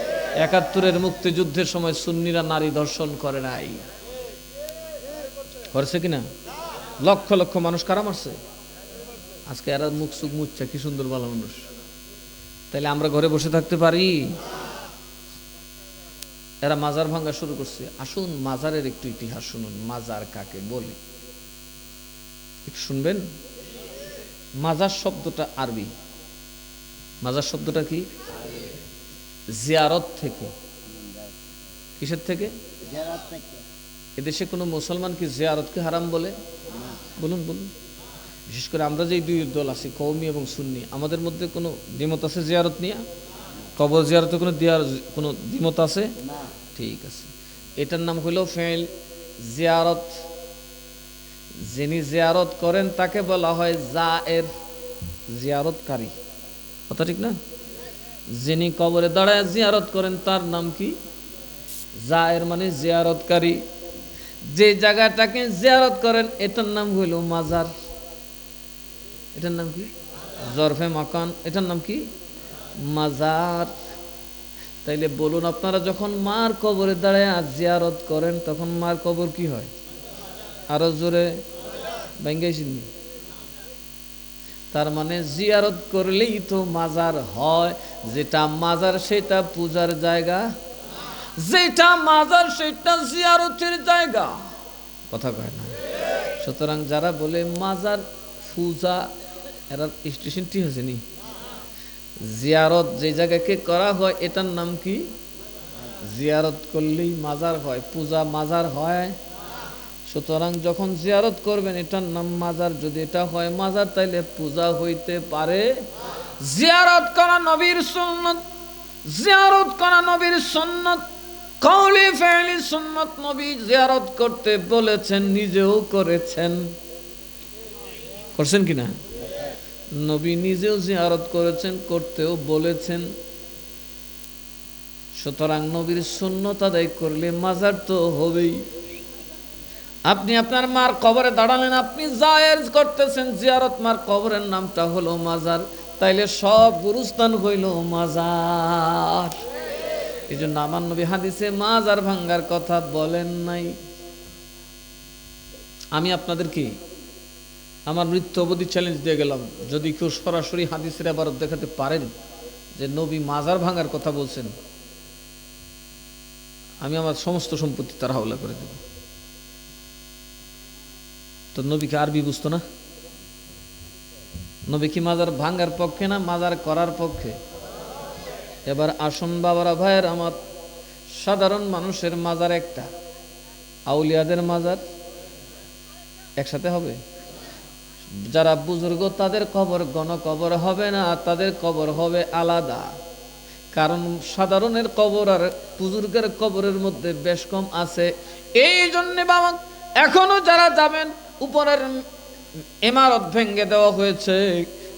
৭১-এর মুক্তিযুদ্ধের সময় সুন্নিরা নারী ধর্ষণ করে নাই, করছে কিনা? লক্ষ লক্ষ মানুষ কারা মারছে। আজকে এরা মুখ সুখ মুচ্ছা, কি সুন্দর ভালো মানুষ। তাইলে আমরা ঘরে বসে থাকতে পারি? এরা মাজার ভাঙ্গা শুরু করছে। আসুন মাজারের একটু ইতিহাস শুনুন। মাজার কাকে বলে একটু শুনবেন। মাজার শব্দটা আরবি। মাজার শব্দটা কি? জিয়ারত থেকে। কিসের থেকে? এদেশে কোনো মুসলমান কি জিয়ারতকে হারাম বলে? বলুন বলুন। বিশেষ করে আমরা যে দুই দল আছি, কওমি এবং সুন্নি, আমাদের মধ্যে কোনো দ্বিমত আছে জিয়ারত নিয়ে? কবর জিয়ারতে কোনো দ্বিমত আছে? ঠিক আছে। এটার নাম হলো ফেল জিয়ারত। যিনি জিয়ারত করেন তাকে বলা হয় জায়ের, জিয়ারতকারী। কথা ঠিক না? যিনি কবরে দাঁড়ায় জিয়ারত করেন তার নাম কি? জায়ের, মানে জিয়ারতকারী। যে জায়গাটাকে জিয়ারত করেন এটার নাম হইল মাজার। এটার নাম কি? জরফে মাকান। এটার নাম কি? মাজার। তাইলে বলুন, আপনারা যখন মার কবরে দাঁড়ায় জিয়ারত করেন তখন মার কবর কি হয়? আরো জোরে ভাঙ্গাইছিনি? তার মানে জিয়ারত করলেই তো মাজার হয়। যেটা মাজার সেটা পূজার জায়গা, যেটা মাজার সেটা জিয়ারতের জায়গা। কথা কয় না? সুতরাং যারা বলে মাজার পূজা, এরা স্টেশন ঠিক আছে নি? জিয়ারত যে জায়গাকে করা হয় এটার নাম কি? জিয়ারত করলেই মাজার হয়, পূজা মাজার হয়। সুতরাং যখন জিয়ারত করবেন এটার নাম মাজার। যদি এটা হয় মাজার তাইলে পূজা হইতে পারে। জিয়ারত করা নবীর সুন্নত, জিয়ারত করা নবীর সুন্নত, কওলি ফি'লি সুন্নত। নবী জিয়ারত করতে বলেছেন, নিজেও করেছেন। করছেন কিনা? নবী নিজেও জিয়ারত করেছেন, করতেও বলেছেন। সুতরাং নবীর সুন্নত আদায় করলে মাজার তো হবেই। আপনি আপনার মার কবরে দাঁড়ালেন, আপনি জায়েজ করতেছেন জিয়ারত, মার কবরের নামটা হলো মাজার। তাইলে সব গুরুস্থান হইল মাজার। এই জন্য আমার নবী হাদিসে মাজার ভাঙ্গার কথা বলেন নাই। আমি আপনাদেরকে আমার মৃত্যু অবধি চ্যালেঞ্জ দিয়ে গেলাম, যদি কেউ সরাসরি হাদিসের ইবারত দেখাতে পারেন যে নবী মাজার ভাঙার কথা বলছেন, আমি আমার সমস্ত সম্পত্তি তার হাওলা করে দেব। তো নবীকে আরবি বুঝতো না? নবী কি মাজার ভাঙ্গার পক্ষে না মাজার করার পক্ষে? এবার আসুন বাবারা, ভাইয়ের আমার, সাধারণ মানুষের মাজার একটা, আউলিয়াদের মাজার একসাথে হবে? যারা বুজুর্গ তাদের কবর গণকবর হবে না, তাদের কবর হবে আলাদা। কারণ সাধারণের কবর আর বুজুর্গের কবরের মধ্যে বেশ কম আছে। এই জন্য বাবা, এখনো যারা যাবেন, উপরের ইমারত ভেঙে দেওয়া হয়েছে,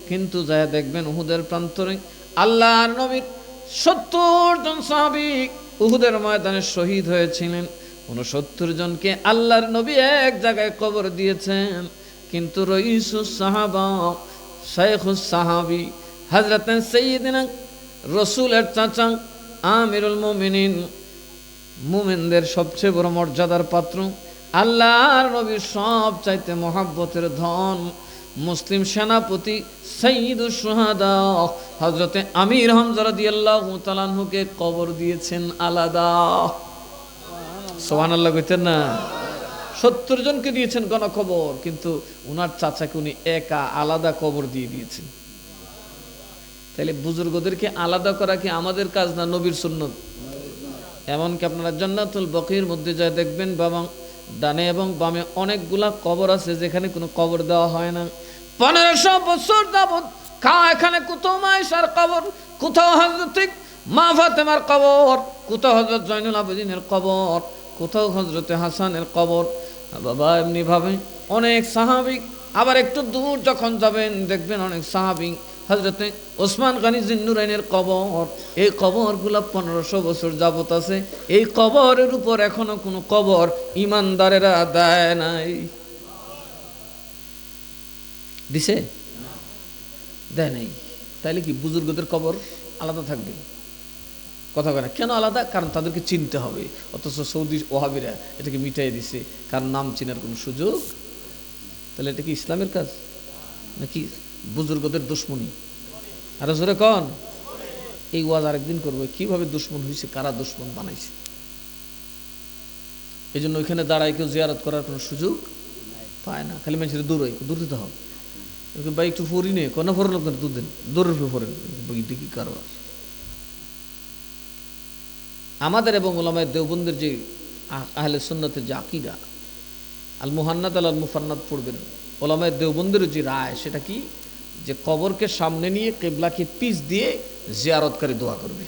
কিন্তু যারা দেখবেন উহুদের প্রান্তরে আল্লাহর নবীর ৭০ জন সাহাবী উহুদের ময়দানে শহীদ হয়েছিলেন। ৬৯ জনকে আল্লাহর নবী এক জায়গায় কবর দিয়েছেন। কিন্তু রইসুস সাহাবা, শাইখুস সাহাবী হযরত সাইয়্যিদিনা রাসূলের চাচা আমিরুল মুমিনিন, মুমিনদের সবচেয়ে বড় মর্যাদার পাত্র, আল্লাহর নবীর সব চাইতে মহব্বতের ধন, মুসলিম সেনাপতি সাইয়্যিদুশ শুহাদা হযরতে আমির হামজা রাদিয়াল্লাহু তাআলা আনহুকে কবর দিয়েছেন আলাদা। সুবহানাল্লাহ কইতেন না? 70 জনকে দিয়েছেন গণকবর, কিন্তু উনার চাচাকে উনি একা আলাদা কবর দিয়ে দিয়েছেন। তাহলে বুজুর্গদেরকে আলাদা করা কি আমাদের কাজ না নবীর সুন্নত? এমনকি আপনারা জান্নাতুল বাকির মধ্যে যা দেখবেন, বাবা ডানে এবং বামে অনেকগুলা কবর আছে যেখানে কোনো কবর দেওয়া হয় না। 1500 বছর যাবত এখানে কোথাও মায়েশার কবর, কোথাও হযরত মা ফাতেমার কবর, কোথাও হযরত জয়নুল আবেদিনের কবর, কোথাও হযরত হাসানের কবর। বাবা এমনি ভাবে অনেক সাহাবী, আবার একটু দূর যখন যাবেন দেখবেন অনেক সাহাবী হযরতে ওসমান গনি জিন্নুরাইনের কবর। এই কবরগুলা 1500 বছর যাবত আছে। এই কবরের উপর এখনো কোনো কবর ইমানদারেরা দেয় নাই। দিছে? দেয় নাই। তাইলে কি বুজুর্গদের কবর আলাদা থাকবে? কথা বলে কেন আলাদা? কারণ তাদেরকে চিনতে হবে। অথচ সৌদি ওয়াহাবিরা এটাকে মিটাই দিছে, কারণ নাম চিনার কোনো সুযোগ। তাহলে এটা কি ইসলামের কাজ নাকি বুজুর্গদের দুশ্মনী? আরো জোরে কন। এই ওয়াজ আরেকদিন করবে, কিভাবে দুশ্মন হয়েছে, কারা দুশ্মন বানাইছে। এই জন্য ওইখানে দাঁড়ায় কেউ জিয়ারত করার কোনো সুযোগ পায় না, খালি মানুষের দূর দূর দিতে হবে। ভাই একটু ফরি নে, কোনো ফোর লোক দূর দেন, দূরের ফোরেন, বইটি কি কারবার। আমাদের এবং ওলামায়ে দেওবন্দের যে আহলে সুন্নাতের যে আকীদা, আল মুহান্নাদ আল মুফান্নাদ পড়বেন, ওলামায়ে দেওবন্দের যে রায় সেটা কি, যে কবরকে সামনে নিয়ে কিবলাকে পিছ দিয়ে জিয়ারতকারী দোয়া করবে।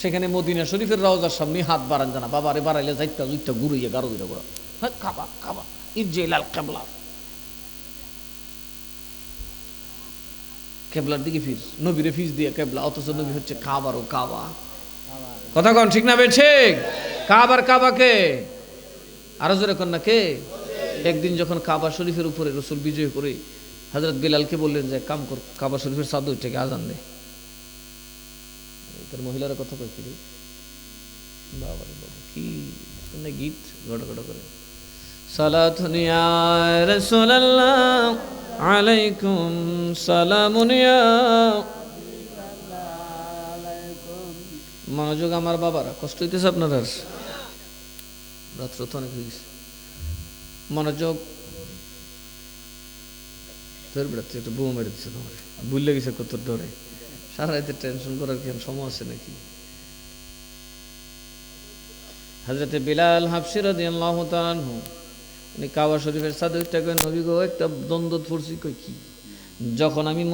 সেখানে মদিনা শরীফের রওজার সামনে হাত বাড়ান জানা, বাবা রে বাড়াইলে যাইতা জুইতা ঘুরাইয়া গারো দিরা গোড়া, হ্যাঁ কাবা কাবা ইরজিলাল কিবলা, কেবলার দিকে ফির, নবীরে ফিস দিয়ে কেবলা, অথচ নবী হচ্ছে কাবারও কাবা। কথা কন ঠিক না বেছে? কাবার কাবাকে আরো জোরে কন না কে? একদিন যখন কাবা শরীফের উপরে রাসূল বিজয় করে হযরত বিলালকে বললেন যে কাম কর, কাবা শরীফের চাদর থেকে আজান দে। তার মহিলারা কথা কয় কি রে বাবা রে বাবা, কি শুনে গীত গড় গড় করে, সালাতুন ইয়া রাসূলুল্লাহ আলাইকুম সালামুন ইয়া। মনোযোগ আমার বাবারা, কষ্ট হইতেছে আপনার? আর রাত্র তো অনেক হয়ে গেছে, মনোযোগ। তোর বেড়াতে একটা বউ মেরে দিচ্ছে তোমার, বুঝলে গেছে কত ডরে। সারা রাতে টেনশন করার কি সময় আছে নাকি? হযরতে বিলাল হাবশী রাদিয়াল্লাহু তাআলা আনহু উনি কাবা শরীফের চাদরটা কই, নবী গো একটা দ্বন্দ্ব পড়ছি। কই কি? যখন আমি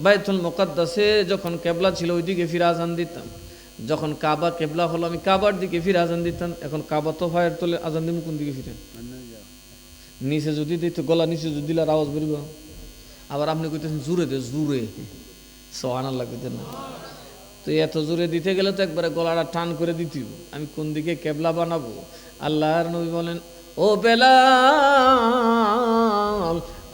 বাইতুল মুকাদ্দাসে যখন কিবলা ছিল ওইদিকে ফিরে আজান দিতাম, যখন কাবা কিবলা হলো আমি কাবার দিকে ফিরে আজান দিতাম। এখন কাবা তো ফায়ের তোলে, আজান দিব কোন দিকে ফিরে? নিচে যদি দিত, গলা নিচে যদি দিলে আওয়াজ বেরোব। আবার আপনি কইতেছেন জোরে দে, জোরে, সুবহানাল্লাহ কইতেন না? তো এত জোরে দিতে গেলে তো একবারে গলাটা টান করে দিতে। আমি কোন দিকে কেবলা বানাবো? আল্লাহর নবী বলেন, ও বেলাল,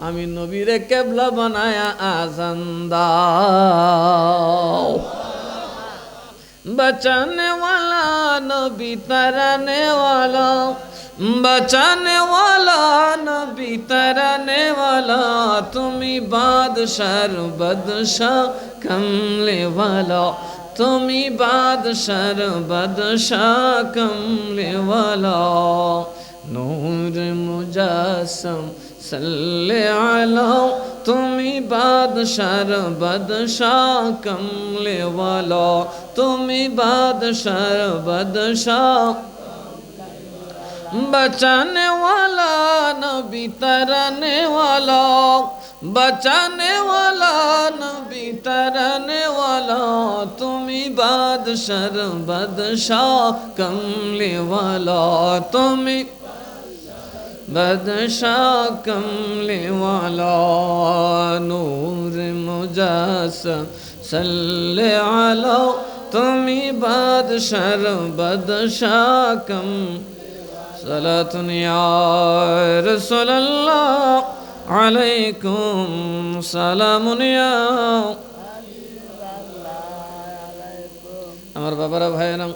আমি নবীরে কেবলা বানায়া আজান দাও। बचाने वाला नबी तराने वाला, बचाने वाला नबी तराने वाला, तुम्ही बादशाह बदशाह कमले वाला, तुम्ही बादशाह बदशाह कमले वाला, नूर मुजासम सल्ले अला, तुम्ही बादशाह बदशाह कमले वाला, तुम्ही बादशाह बदशाह, बचाने वाला नबी तराने वाला, बचाने वाला नबी तराने वाला, तुम्ही बादशाह बदशाह कमले वाला, तुम्ही बदशाह कमले वाला, नूर मुजासम सल्ले अला, तुम्ही बादशाह बदशाह कम, सलातुन या रसूलल्लाह अलैकुम सालामुन या। আমার বাবারা ভাইয়েরা,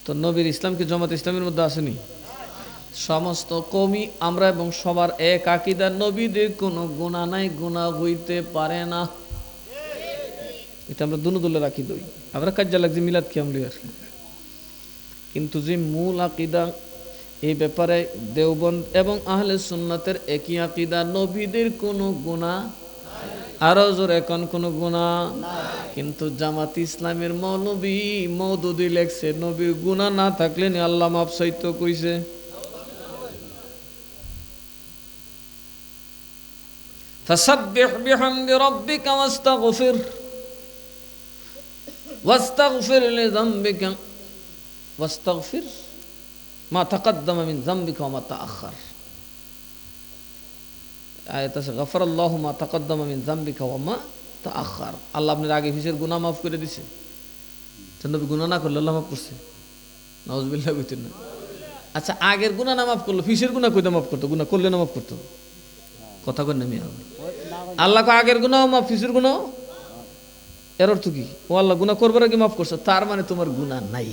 তো নবীর ইসলাম কি জামাত ইসলামের মধ্যে আসেনি? সমস্ত কওমি আমরা এবং সবার এক আকীদা, নবীদের কোনো গুনাহ নাই, গুনাহ হইতে পারে না। এটা আমরা দুনো রাখি দই, আমরা কাজে লাগছে মিলাদ কি আমলি আসি। কিন্তু যে মূল আকীদা, এই ব্যাপারে দেওবন্দ এবং আহলে সুন্নাতের একই আকীদা, নবীদের কোনো গুনাহ, আরো জোরে এখন কোনো গুনাহ। কিন্তু জামাত ইসলামের মৌলবী মওদুদি লেখছে নবীর গুনাহ না থাকলে নি আল্লাহ মাফ চাইতো কইছে। ফাসাব্বিহ বিহামদি রাব্বিকা ওয়াস্তাগফির লিযামবিকা ওয়াস্তাগফির মা তাকাদ্দামা মিন যামবিকা ওয়া মা তাআখার। আয়াত আছে গফরাল্লাহু মা তাকাদ্দামা মিন যামবিকা ওয়া মা তাআখার। আল্লাহ আপনার আগে পিছের গুনাহ মাফ করে দিছে। নবী গুনাহ না করলে আল্লাহ মাফ করছে? নাউজুবিল্লাহ কইতেন না। আচ্ছা, আগের গুনাহ না মাফ করলো, পিছের গুনাহ কইতে মাফ করতো? গুনাহ করলে না মাফ করতো? কথা কই না মিয়া? আল্লাহ কো আগের গুনাহ মাফ, পিছের গুনাহ। এর অর্থ কি? ও আল্লাহ গুনাহ করবার আগে মাফ করছে, তার মানে তোমার গুনাহ নাই।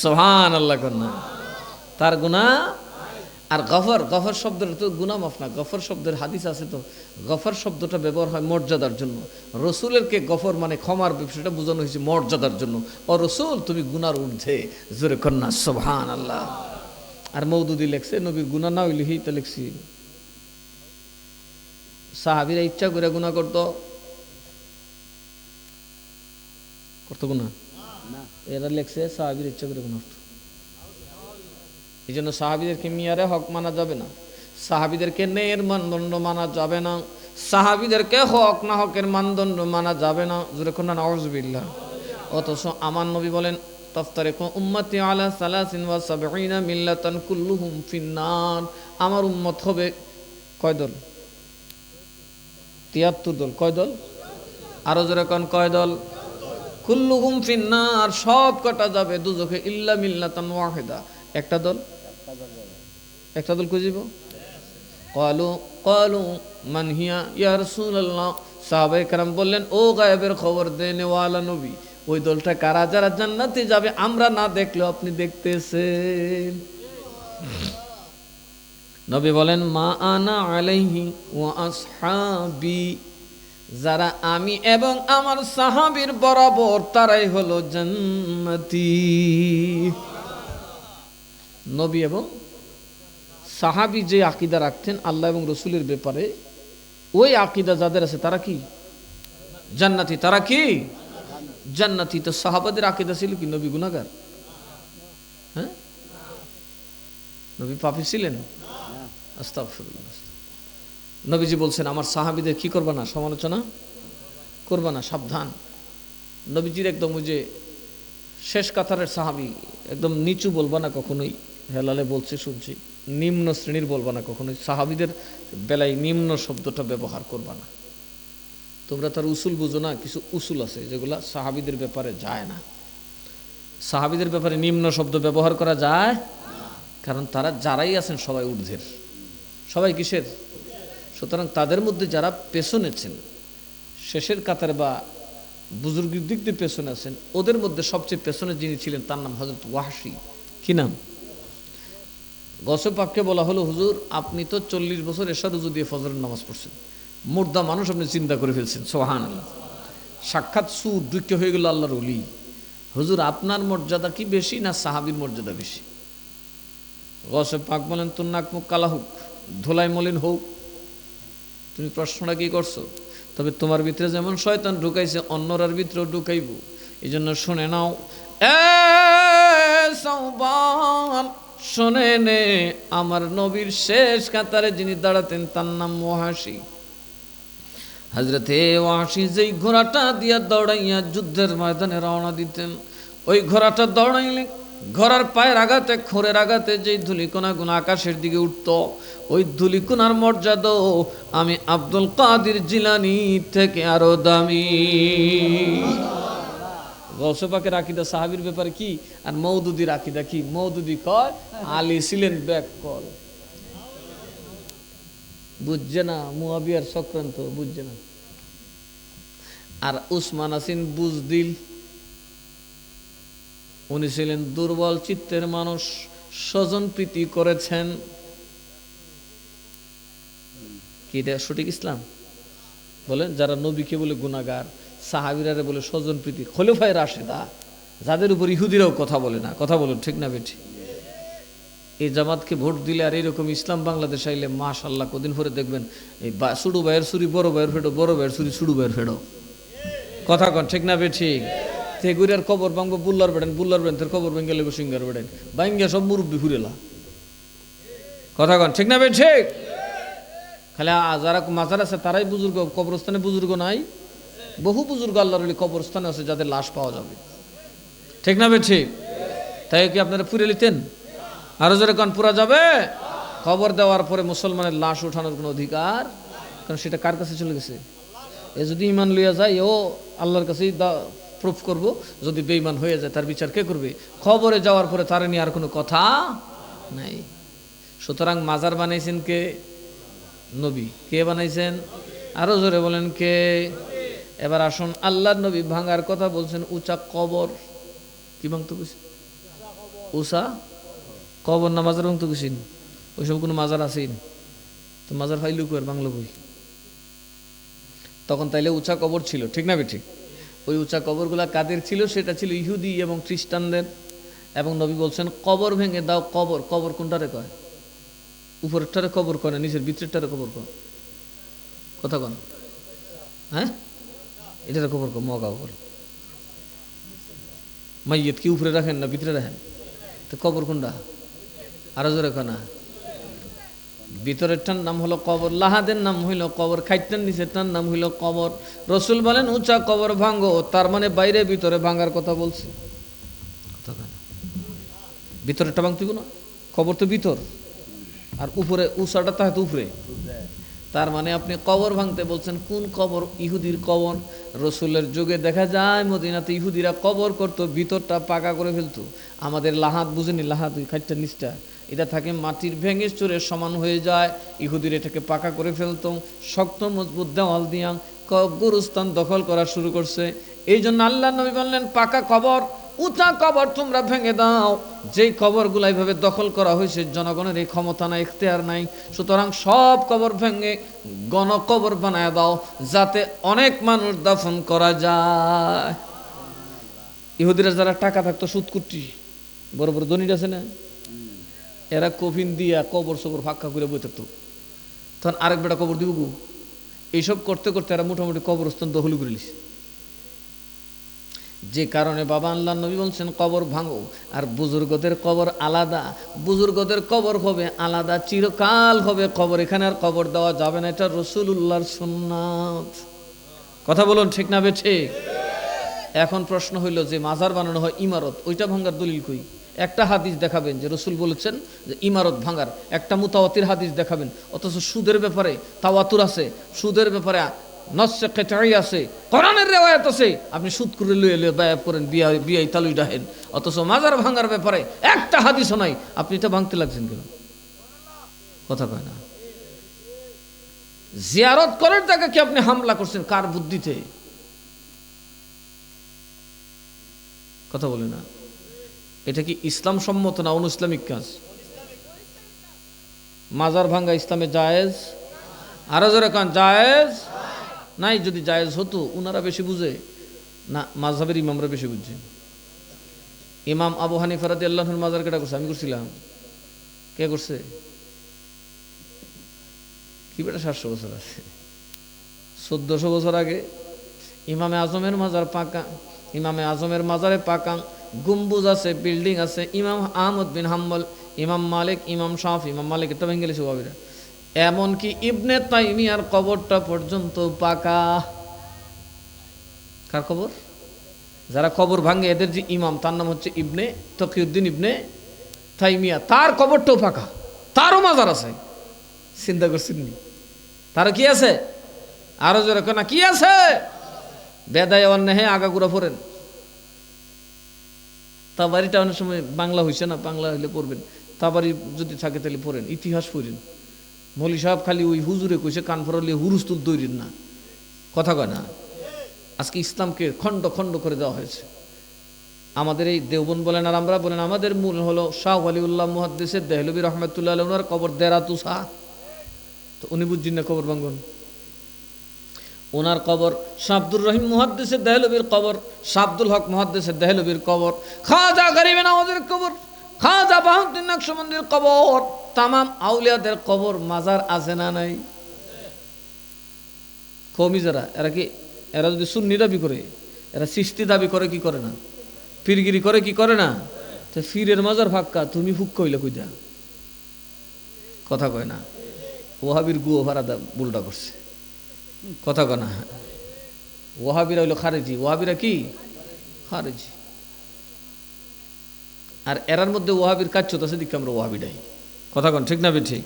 সুবহানাল্লাহ কন্যা, তার গুনাহ। আর গফর শব্দের তো গুনাহ মাফ না। গফর শব্দের হাদিস আছে তো, গফর শব্দটা ব্যবহার হয় মর্যাদার জন্য। রসুলের কে গফর মানে ক্ষমার বিষয়টা বোঝানো হয়েছে মর্যাদার জন্য। ও রসুল তুমি গুনার ঊর্ধ্বে, জোরে কন্যা সুবহানাল্লাহ। আর মওদুদি লেখছে নবীর গুনাহ না হইলে হিতে লেখছি। সাহাবীরা ইচ্ছা করে গুনাহ করতো গুনাহ, এরা লেখছে সাহাবীর ইচ্ছা করে গুনাহ করতো। এই জন্য সাহাবীদেরকে মিয়ারে হক মানা যাবে না, সাহাবীদেরকে ন্যায়ের মানদণ্ড মানা যাবে না, সাহাবীদেরকে হক না হকের মানদণ্ড মানা যাবে না। জোরে কোন নাউজুবিল্লাহ। অথচ আমার নবী বলেন তাফতারিকু উম্মতি আলা 73 মিল্লাতান কুল্লুহুম ফিন্নার। আমার উম্মত হবে কয় দল? 73 দল। কয় দল? আরো জোরে কোন কয় দল? কুল্লুহুম ফিন্নার, সব কটা যাবে দুজখে ইল্লা মিল্লাতান ওয়াহিদা, একটা দল। একটা দল খুঁজিব। ক্বালু মান হিয়া ইয়া রাসূলুল্লাহ। সাহাবায়ে কেরাম বললেন ও গায়েবের খবর দেনেওয়ালা নবী, ওই দলটা কারা যারা জান্নাতে যাবে আমরা না দেখলেও আপনি দেখতেছেন। নবী বলেন মা আনা আলাইহি ওয়া আসহাবি, যারা আমি এবং আমার সাহাবীর বরাবর তারাই হলো জান্নাতি। নবী এবং সাহাবী যে আকীদা রাখতেন আল্লাহ এবং রসুলের ব্যাপারে, ওই আকীদা যাদের আছে তারা কি জান্নাতি। তারা কি জান্নাতি। তো সাহাবাদের আকীদা ছিল কি নবী গুনাহগার? হ্যাঁ, নবী পাপী ছিলেন? আস্তাগফিরুল্লাহ। নবীজি বলছেন আমার সাহাবীদের কি করবা না, সমালোচনা করবা না, সাবধান। নবীজির একদম ওই যে শেষ কাতারের সাহাবী, একদম নিচু বলবা না কখনোই। হেলালে বলছে শুনছি, নিম্ন শ্রেণীর বলবা না কখনোই। সাহাবীদের বেলায় নিম্ন শব্দটা ব্যবহার করবা না। তোমরা তার উসুল বুঝো না, কিছু উসুল আছে যেগুলা সাহাবীদের ব্যাপারে যায় না। সাহাবীদের ব্যাপারে নিম্ন শব্দ ব্যবহার করা যায়, কারণ তারা যারাই আছেন সবাই ঊর্ধ্বের। সবাই কিসের? সুতরাং তাদের মধ্যে যারা পেছনেছেন, শেষের কাতারে বা বুজুর্গের দিক দিয়ে পেছনে আছেন, ওদের মধ্যে সবচেয়ে পেছনে যিনি ছিলেন তার নাম হযরত ওয়াহশী। কি নাম? গসে পাককে বলা হলো হুজুর আপনি তো 40 বছর এশা রুজু দিয়ে ফজরের নামাজ পড়ছেন, মুর্দা মানুষ আপনি চিন্তা করে ফেলছেন। সুবহানাল্লাহ। সাক্ষাৎ সুর দুঃখ হয়ে গেল আল্লাহর ওলি। হুজুর আপনার মর্যাদা কি বেশি না সাহাবীর মর্যাদা বেশি? গসে পাক বলেন তোর নাক মুখ কালা হোক, ধোলাই মলিন হোক, তুমি প্রশ্নটা কি করছো? তবে তোমার ভিতরে যেমন শয়তান ঢুকাইছে অন্যরার ভিতরেও ঢুকাইব। এই জন্য শুনে নাও, এ সাওবান শুনে নে, আমার নবীর শেষ কাতারে যিনি দাঁড়াতেন তার নাম ওয়াহশী। হযরতে ওয়াহশী যেই ঘোড়াটা দিয়া দৌড়াইয়া যুদ্ধের ময়দানে রওনা দিতেন, ওই ঘোড়াটা দৌড়াইলে ঘোড়ার পায়ের আঘাতে, খোরের আঘাতে যেই ধূলিকণাগুলো আকাশের দিকে উঠত, ওই ধূলিকণার মর্যাদা আমি আব্দুল কাদের জিলানী থেকে আরো দামি। গৌসে পাকের আকীদা সাহাবীর ব্যাপারে কি, আর মওদুদির আকীদা কি? মওদুদি কয় আলী ছিলেন ব্যাককল। বুঝছে না, মুয়াবিয়ার চক্রান্ত বুঝছে না। আর উসমান আছেন বুজদিল, উনি ছিলেন দুর্বল চিত্তের মানুষ, স্বজন প্রীতি করেছেন। কি এটা সঠিক ইসলাম? বলেন, যারা নবীকে বলে গুনাহগার, সাহাবীরারে বলে স্বজন প্রীতি, খলিফায়ে রাশেদা, যাদের উপর ইহুদিরাও কথা বলে না, কথা বলুন ঠিক না বেঠি? এই জামাতকে ভোট দিলে আর এরকম ইসলাম বাংলাদেশ আইলে মাশাআল্লাহ কদিন পরে দেখবেন এই ছোট ভাইয়ের ছুরি বড় ভাইয়ের ফেডো, বড় ভাইয়ের ছুরি ছোট ভাইয়ের ফেডো। কথা কন ঠিক না বেঠি? তেগুরিয়ার কবর ভাঙবো বুল্লার বেড়েন, বুল্লার বেড়েন তোর কবর ভেঙে লেবো সিঙ্গার বেড়েন, ভাঙ্গা সব মুরব্বী ফুরেলা। কথা কন ঠিক না বেঠি? খালি যারা মাজার আছে তারাই বুজুর্গ, কবরস্থানে বুজুর্গ নাই? বহু বুজুর্গ আল্লাহর ওলি কবরস্থানে আছে যাদের লাশ পাওয়া যাবে। ঠিক না বেঠি? তাই কি আপনারা পুরে নিতেন? আরো জোরে কন পুরা যাবে? খবর দেওয়ার পরে মুসলমানের লাশ উঠানোর কোনো অধিকার, কারণ সেটা কার কাছে চলে গেছে? এ যদি ইমান লইয়া যায় ও আল্লাহর কাছেই প্রুফ করব, যদি বেঈমান হয়ে যায় তার বিচার কে করবে? খবরে যাওয়ার পরে তার নিয়ে আর কোনো কথা নাই। সুতরাং মাজার বানাইছেন কে? নবী। কে বানাইছেন? আরো জোরে বলেন কে? এবার আসুন, আল্লাহর নবী ভাঙার কথা বলছেন উঁচা কবর। কি ভাঙতে গেছেন? উঁচা কবর না মাজার ভাঙতে গেছেন? ওইসব কোনো মাজার আছেন? তো মাজার ফাইলু কই আর বাংলা বই? তখন তাইলে উঁচা কবর ছিল, ঠিক না বেঠিক? ওই উঁচা কবরগুলা কাদের ছিল? সেটা ছিল ইহুদি এবং খ্রিস্টানদের। এবং নবী বলছেন কবর ভেঙে দাও। কবর, কবর কোনটারে কয়? উপরেরটারে কবর কয় না, নিচের ভিতরেরটারে কবর কয়? কথা কন, হ্যাঁ? এটারে কবর কয়, মগা কবর। মাইয়ত কি উপরে রাখেন না ভিতরে রাখেন? তো কবর কোনটা? আরো জোরে কয় না? ভিতরেরটার নাম হলো কবর, লাহাদের নাম হইল কবর, খাইটার নিচেরটার নাম হইল কবর। রসুল বলেন উঁচা কবর ভাঙ্গো, তার মানে বাইরে ভিতরে ভাঙার কথা বলছে। ভিতরেরটা ভাঙতে না, কবর তো ভিতর, আর উপরে উঁচাটা তাহলে উপরে। তার মানে আপনি কবর ভাঙতে বলছেন। কোন কবর? ইহুদির কবর। রসুলের যুগে দেখা যায় মদিনাতে ইহুদিরা কবর করতো, ভিতরটা পাকা করে ফেলতো। আমাদের লাহাত বুঝেনি? লাহাত ওই খাইটার নিচটা, এটা থাকে মাটির ভেঙে চুরে সমান হয়ে যায়। ইহুদির এটাকে পাকা করে ফেলতো, শক্ত মজবুত দেওয়াল দিয়া গোরস্থান দখল করা শুরু করছে। এই জন্য আল্লাহ নবী বললেন পাকা কবর, উঁচা কবর তোমরা ভেঙে দাও। যেই কবরগুলো এইভাবে দখল করা হয়েছে, জনগণের এই ক্ষমতা নাই, ইখতিয়ার নাই। সুতরাং সব কবর ভেঙে গণকবর বানায় দাও, যাতে অনেক মানুষ দাফন করা যায়। ইহুদিরা যারা টাকা থাকতো, সুদকুটি বড় বড় ধনীর আছে না, এরা কফিন দিয়া কবর সবর ফাঁকা করে বই থাকতো। তখন আরেক বেটা কবর দিব। এইসব করতে করতে এরা মোটামুটি কবরস্থান দখল করে নিছে। যে কারণে বাবা আল্লাহ নবী বলছেন কবর ভাঙো। আর বুজুর্গদের কবর আলাদা, বুজুর্গদের কবর হবে আলাদা, চিরকাল হবে কবর। এখানে আর কবর দেওয়া যাবে না, এটা রাসূলুল্লাহর সুন্নাত। কথা বলুন ঠিক না বেঠে? এখন প্রশ্ন হইল যে মাজার বানানো হয় ইমারত, ওইটা ভাঙার দলিল কই? একটা হাদিস দেখাবেন যে রসুল বলেছেন যে ইমারত ভাঙার, একটা মুতাওয়াতির হাদিস দেখাবেন। অথচ সুদের ব্যাপারে তাওয়াতুর আছে, সুদের ব্যাপারে নসে কেতাই আছে, কোরআনের রিওয়ায়াত আছে। আপনি সুদ করে লইয়ে বায়াত করেন, বিয়াই তালুই ডাহেন। অথচ মাজার ভাঙার ব্যাপারে একটা হাদিসও নাই। আপনি এটা ভাঙতে লাগছেন কেন? কথা কয় না। জিয়ারত করেন তাকে কি আপনি হামলা করছেন? কার বুদ্ধিতে? কথা বলে না। এটা কি ইসলাম সম্মত না অন ইসলামিক কাজ? মাজার ভাঙ্গা ইসলামে জায়েজ? আরো জোরে কান জায়েজ নাই? যদি জায়েজ হতো উনারা বেশি বুঝে না, মাযহাবের ইমামরা বেশি বুঝছে। ইমাম আবু হানিফা রাদিয়াল্লাহু আনহু মাজার কেটা করছে? আমি করছিলাম। কে করছে? কি বেটা 700 বছর আছে, 1400 বছর আগে ইমামে আজমের মাজার পাকা, ইমামে আজমের মাজারে পাকা গম্বুজ আছে, বিল্ডিং আছে। ইমাম আহমদ বিন হাম্বল, ইমাম মালিক, ইমাম শাফি, ইমাম মালিক এটা ভেঙে গেছে বাবিরা। এমনকি ইবনে তাইমিয়ার কবরটা পর্যন্ত পাকা। কার কবর? যারা কবর ভাঙে এদের যে ইমাম, তার নাম হচ্ছে ইবনে তকিউদ্দিন ইবনে তাইমিয়া, তার কবরটাও পাকা, তারও মাজার আছে। চিন্তা করছেন? তারও কি আছে? আরো জোরে না কি আছে? বেদায় অন্যায় আগাগুড়া পড়েন। তাবারিটা অনেক সময় বাংলা হয়েছে না, বাংলা হইলে পড়বেন। তাবারি যদি থাকে তাহলে পড়েন, ইতিহাস পড়েন। মৌলী সাহেব খালি ওই হুজুরে কইছে কান ফরলে হুরুস্তুল তৈরির না, কথা কয় না। আজকে ইসলামকে খণ্ড খণ্ড করে দেওয়া হয়েছে। আমাদের এই দেওবন্দ বলেন আর আমরা বলেন, আমাদের মূল হলো শাহ ওয়ালিউল্লাহ মুহাদ্দিসের দেহলভী রহমতুল্লাহ আলাইহি ওনার কবর দেরাতুসা। তো উনি বুঝছেন না কবর ভাঙ্গন, ওনার কবর। শাহ আব্দুর রহিম মুহাদ্দিসের দেহলভীর কবর, শাহ আব্দুল হক মুহাদ্দিসের দেহলভীর কবর, খাজা গরিব নওয়াজের কবর, খাজা বাহাউদ্দিন নকশবন্দির কবর, তামাম আউলিয়াদের কবর মাজার আছে না নাই? কওমি যারা, এরা কি, এরা যদি সুন্নি দাবি করে, এরা সৃষ্টি দাবি করে কি করে না? পীরগিরি করে কি করে না? তো ফিরের মাজার ফাক্কা, তুমি ফুক কইলে কইদা কথা কয় না। ওহাবির গুয়ো ভাড়া উল্টা করছে, কথা কয় না। ওহাবিরা হইল খারেজি, ওহাবিরা কি খারেজি। আর এরার মধ্যে ওহাবির কাচ্ছত আছে, দিকে আমরা ওহাবিটাই, কথা কন ঠিক না? ঠিক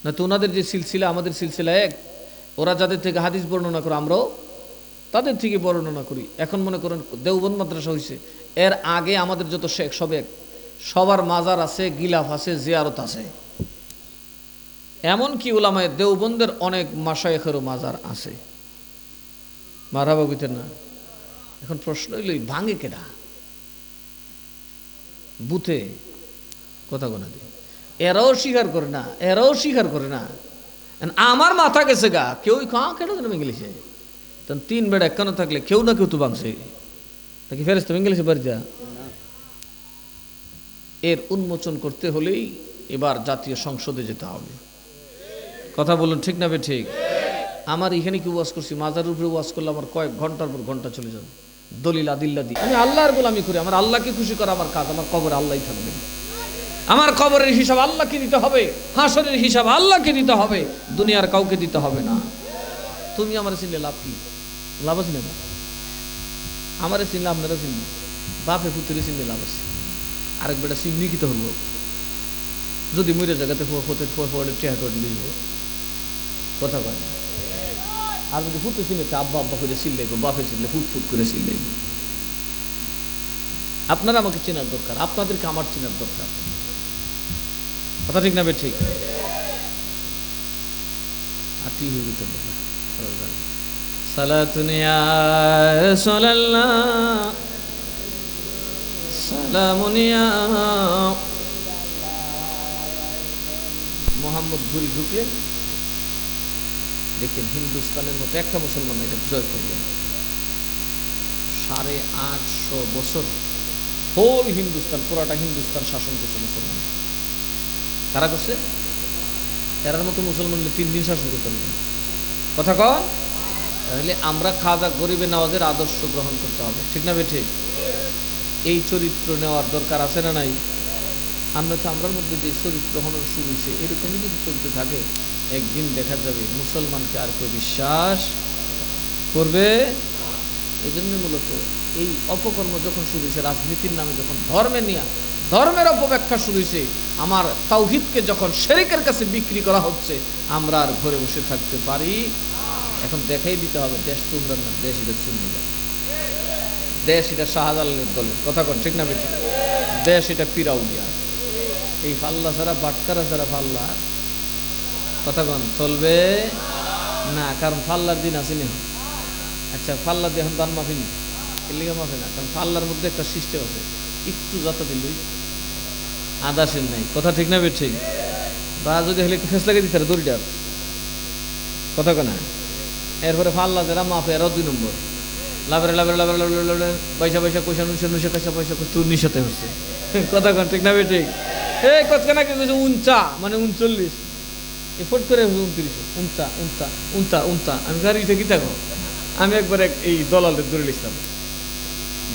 না? তো ওনাদের যে সিলসিলা আমাদের সিলসিলা এক, ওরা যাদের থেকে হাদিস বর্ণনা করে আমরাও তাদের থেকে বর্ণনা করি। এখন মনে করেন দেওবন্দ মাদ্রাসা হয়েছে, এর আগে আমাদের যত শেখ সব এক, সবার মাজার আছে, গিলাফ আছে, জিয়ারত আছে। এমনকি উলামায়ে দেওবন্দের অনেক মাশায়েখেরও মাজার আছে। মারহাবা কইতেন না? এখন প্রশ্ন হইল ভাঙে কেডা? বুথে কথা গোনা দিয়ে এরাও স্বীকার করে না, এরাও স্বীকার করে না। আমার মাথা গেছে গা, কেউ কেন যেন ভেঙেছে। তখন তিন বেড়া একখানে থাকলে কেউ না কেউ তো ভাঙছে নাকি? ফেরেশতা ভেঙেছে বাড়ি যা। এর উন্মোচন করতে হলেই এবার জাতীয় সংসদে যেতে হবে, কথা বলুন ঠিক না? ঠিক। আমার এখানে কি ওয়াজ করছি, মাজার উপরে ওয়াজ করলে আমার কয়েক ঘন্টার পর ঘন্টা চলে যাবে, দলিল আদিল্লা দিই। আমি আল্লাহর গোলামি করি, আমার আল্লাহকে খুশি করা আমার কাজ। আমার কবরে আল্লাহই থাকবে, আমার কবরের হিসাব আল্লাহকে দিতে হবে, হাসরের হিসাব আল্লাহকে দিতে হবে, দুনিয়ার কাউকে দিতে হবে না। তুমি আমার চিনলে লাভ কি? লাভ আছে না? আমারে চিনলে আপনারা চিনবে, বাপে পুত্রে চিনলে লাভ আছে। আরেক বেটা চিননি কি তো হলো, যদি মরে জায়গাতে কথা কয়। আর যদি ফুটে চিনলে আব্বা আব্বা করে চিনলে, বাপে চিনলে ফুট ফুট করে চিনলে। আপনারা আমাকে চেনার দরকার, আপনাদেরকে আমার চেনার দরকার, কথা ঠিক না? ঠিক। আর ঠিক হয়ে যেত সালাতুন ইয়া রাসূলুল্লাহ, সালামুন ইয়া মুহাম্মদ। ঘুরি ঢুকলেন, দেখেন হিন্দুস্তানের মতো একটা মুসলমান এটা জয় করলেন। 850 বছর হোল হিন্দুস্তান, পুরাটা হিন্দুস্তান শাসন করছে মুসলমান। কারা করছে? এরার মতো মুসলমান 3 দিন শাসন করতে হবে, কথা কন। তাহলে আমরা খাজা গরিবে নওয়াজের আদর্শ গ্রহণ করতে হবে, ঠিক না? ঠিক। এই চরিত্র নেওয়ার দরকার আছে না নাই? আমরা তো আমরার মধ্যে যে চরিত্র হনন শুরু হয়েছে, এরকমই যদি চলতে থাকে, একদিন দেখা যাবে মুসলমানকে আর কেউ বিশ্বাস করবে। এই জন্য মূলত এই অপকর্ম যখন শুরু হয়েছে, রাজনীতির নামে যখন ধর্মের অপব্যাখ্যা শুরু হয়েছে, আমার তাওহীদকে যখন শিরকের কাছে বিক্রি করা হচ্ছে, আমরা আর ঘরে বসে থাকতে পারি। এখন দেখাই দিতে হবে, দেশ তোমরা না, দেশ এটা সুন্নি দল, দেশ এটা শাহজালালের দলের, কথা কন ঠিক না? বেশি দেশ এটা পিরাউলিয়া। এই ফাল্লা ছাড়া, বাটকারা ছাড়া ফাল্লা, কথা কন, চলবে না। কারণ ফাল্লার দিন আসেনি। আচ্ছা, ফাল্লা দিয়ে এখন দান মাফি নি, এর লিগে মাফি না, কারণ ফাল্লার মধ্যে একটা সিস্টেম আছে, একটু যত দিলই আদাসের নাই, কথা ঠিক না? ঠিক। বা যদি হলে একটু ফেস লাগিয়ে দিতে দড়িটার, কথা কনা। এরপরে ফাল্লা যারা মাফে, এরাও 2 নম্বর লাভের পয়সা পয়সা নুসা কাঁচা পয়সা তোর নিশাতে হচ্ছে, কথা কন ঠিক না? ঠিক। এই কতখানা কি কইছে উঞ্চা, মানে 39, এফোর্ট করে 29, উনতা। আমি গাড়িটা কি থাকো, আমি একবার এই দলালের দূরে লিখতাম,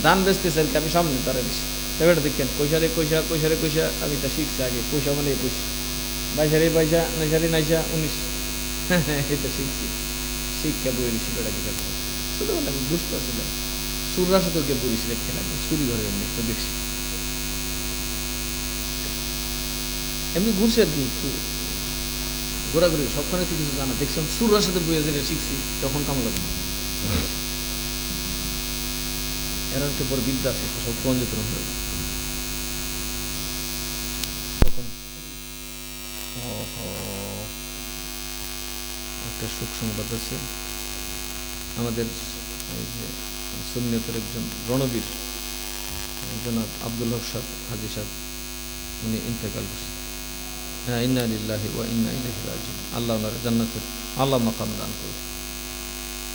ধান বেচতেছে আর কি, আমি সামনে দাঁড়ায় দিছি। তবে দেখেন কইসারে কইসা, আমি তা শিখছি আগে, পয়সা মানে 21, বাইশারে পয়সা, নাইশারে নাইশা 19, এটা শিখছি। শিক্ষা বই লিখছি বেড়া কি থাকবো, ছোটবেলা আমি বুঝতে পারছিলাম। সুররা সাথে ওকে বলিস খেলা, চুরি ঘরে এমনি তো দেখছি, এমনি ঘুরছে আর কি, একটু ঘোরাঘুরি, সবখানে তো কিছু জানা দেখছিলাম। সুররার সাথে বইয়ে যেটা শিখছি তখন কেমন লাগবে, এরা একটা বড় বিদ্যা আছে, সব পঞ্জতন হয়ে তখন একটা সুখ সংবাদ আছে। আমাদের এই যে সুন্নিয়তের একজন রণবীর জনাব আব্দুল হক সাহেব হাজী সাহেব উনি ইন্তেকাল করছেন। হ্যাঁ, ইন্না লিল্লাহি ওয়া ইন্না ইলাইহি রাজিউন। আল্লাহ ওনার জান্নাতের আল্লাহ মাকাম দান করুন।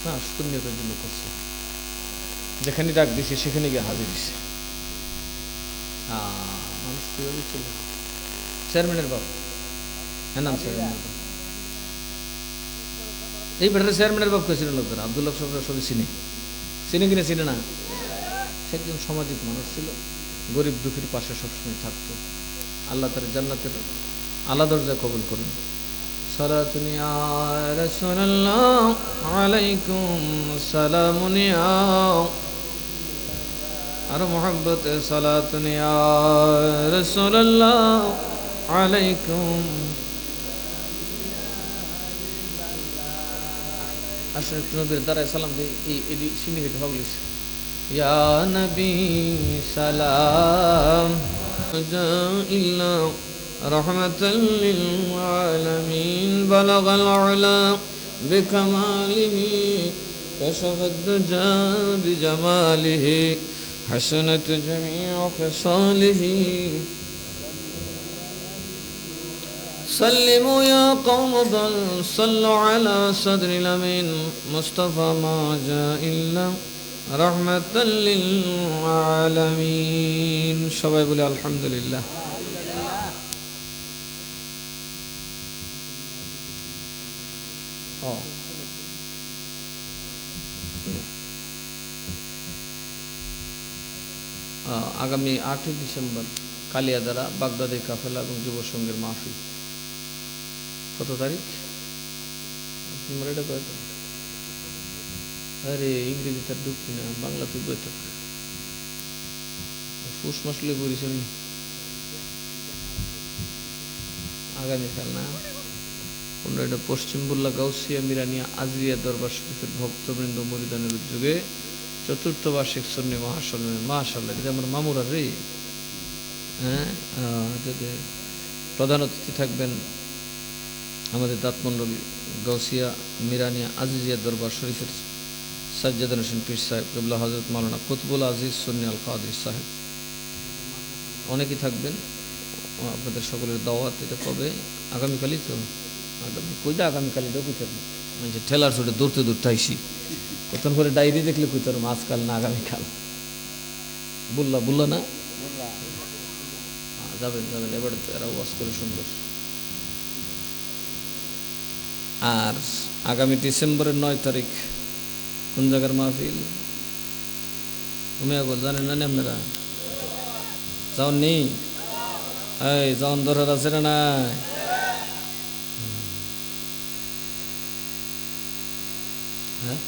না, শূন্যতার জন্য করছে, যেখানে ডাক দিছে সেখানে গিয়ে হাজির দিছে। মানুষ কীভাবে চলে। চেয়ারম্যানের বাপ, হ্যাঁ নাম চেয়ারম্যানের বাপ, এই বেটারে চেয়ারম্যানের বাপ কেছিল লোকদের আব্দুল্লাহ সাহেব সবাই চিনে কিনে চিনে না। সে একজন সামাজিক মানুষ ছিল, গরিব দুঃখীর পাশে সবসময় থাকতো। আল্লাহ তার জান্নাতের আলা দরজায় কবুল করুন। সালাতুন ইয়া রাসূলুল্লাহ আলাইকুম সালামুন ইয়া, আর মোহাব্বতে সালাতুন ইয়া রাসূলুল্লাহ আলাইকুম। আসলে একটু নবীর দ্বারায় সালাম দিই। এই সিন্ডিকেট হগলিস ইয়া নবী সালাম ইল্লা রাহমাতাল লিল আলামিন বালাগাল উলা বিকামালিহি কাশাফাদ দুজা বিজামালিহি হাসানাত জামিউ খিসালিহি سلموا يا قوم بل صلوا على صدر الأمين مصطفى ما جاء إلا رحمة للعالمين. সবাই বলে আলহামদুলিল্লাহ। আগামী 8 ডিসেম্বর কালিয়াদারা বাগদাদি কাফেলা এবং যুব সংঘের মাহফিল। কত তারিখ? আরে ইংরেজি তার ঢুকবি না, বাংলা তুই বই থাক। পুষ মাসলে বলিস আগামীকাল না? 15 পশ্চিমবুল্লা গাউসিয়া মিরানিয়া আজরিয়া দরবার শরীফের ভক্তবৃন্দ মরিদানের উদ্যোগে 4th বার্ষিক সুন্নি মহাসম্মেলন। মাশাআল্লাহ, এটা আমার মামুরা রে। হ্যাঁ, প্রধান অতিথি থাকবেন আমাদের দাঁতমন্ডল গাউসিয়া মিরানিয়া আজিজিয়া দরবার শরীফের সাজ্জাদুল হোসেন পীর সাহেব কিবলা হযরত মাওলানা কুতুবুল আজিজ সুন্নি আল কাদের সাহেব। অনেকেই থাকবেন, আপনাদের সকলের দাওয়াত। এটা কবে? আগামীকালই তো। কইটা আগামীকালই তো কইতে মানে ঠেলার ছোটে দৌড়তে দৌড়তে আইসি। কতক্ষণ করে ডায়েরি দেখলে কইতে পারবো আজকাল না আগামীকাল। বললা না? যাবেন এবার এরা ওয়াজ করে সুন্দর। আর আগামী ডিসেম্বরের 9 তারিখ কোন জায়গার মাহফিল? উমিয়াগোল জানেন না আপনারা? যাওন নেই? এই যাওন দরকার আছে না নাই? হ্যাঁ,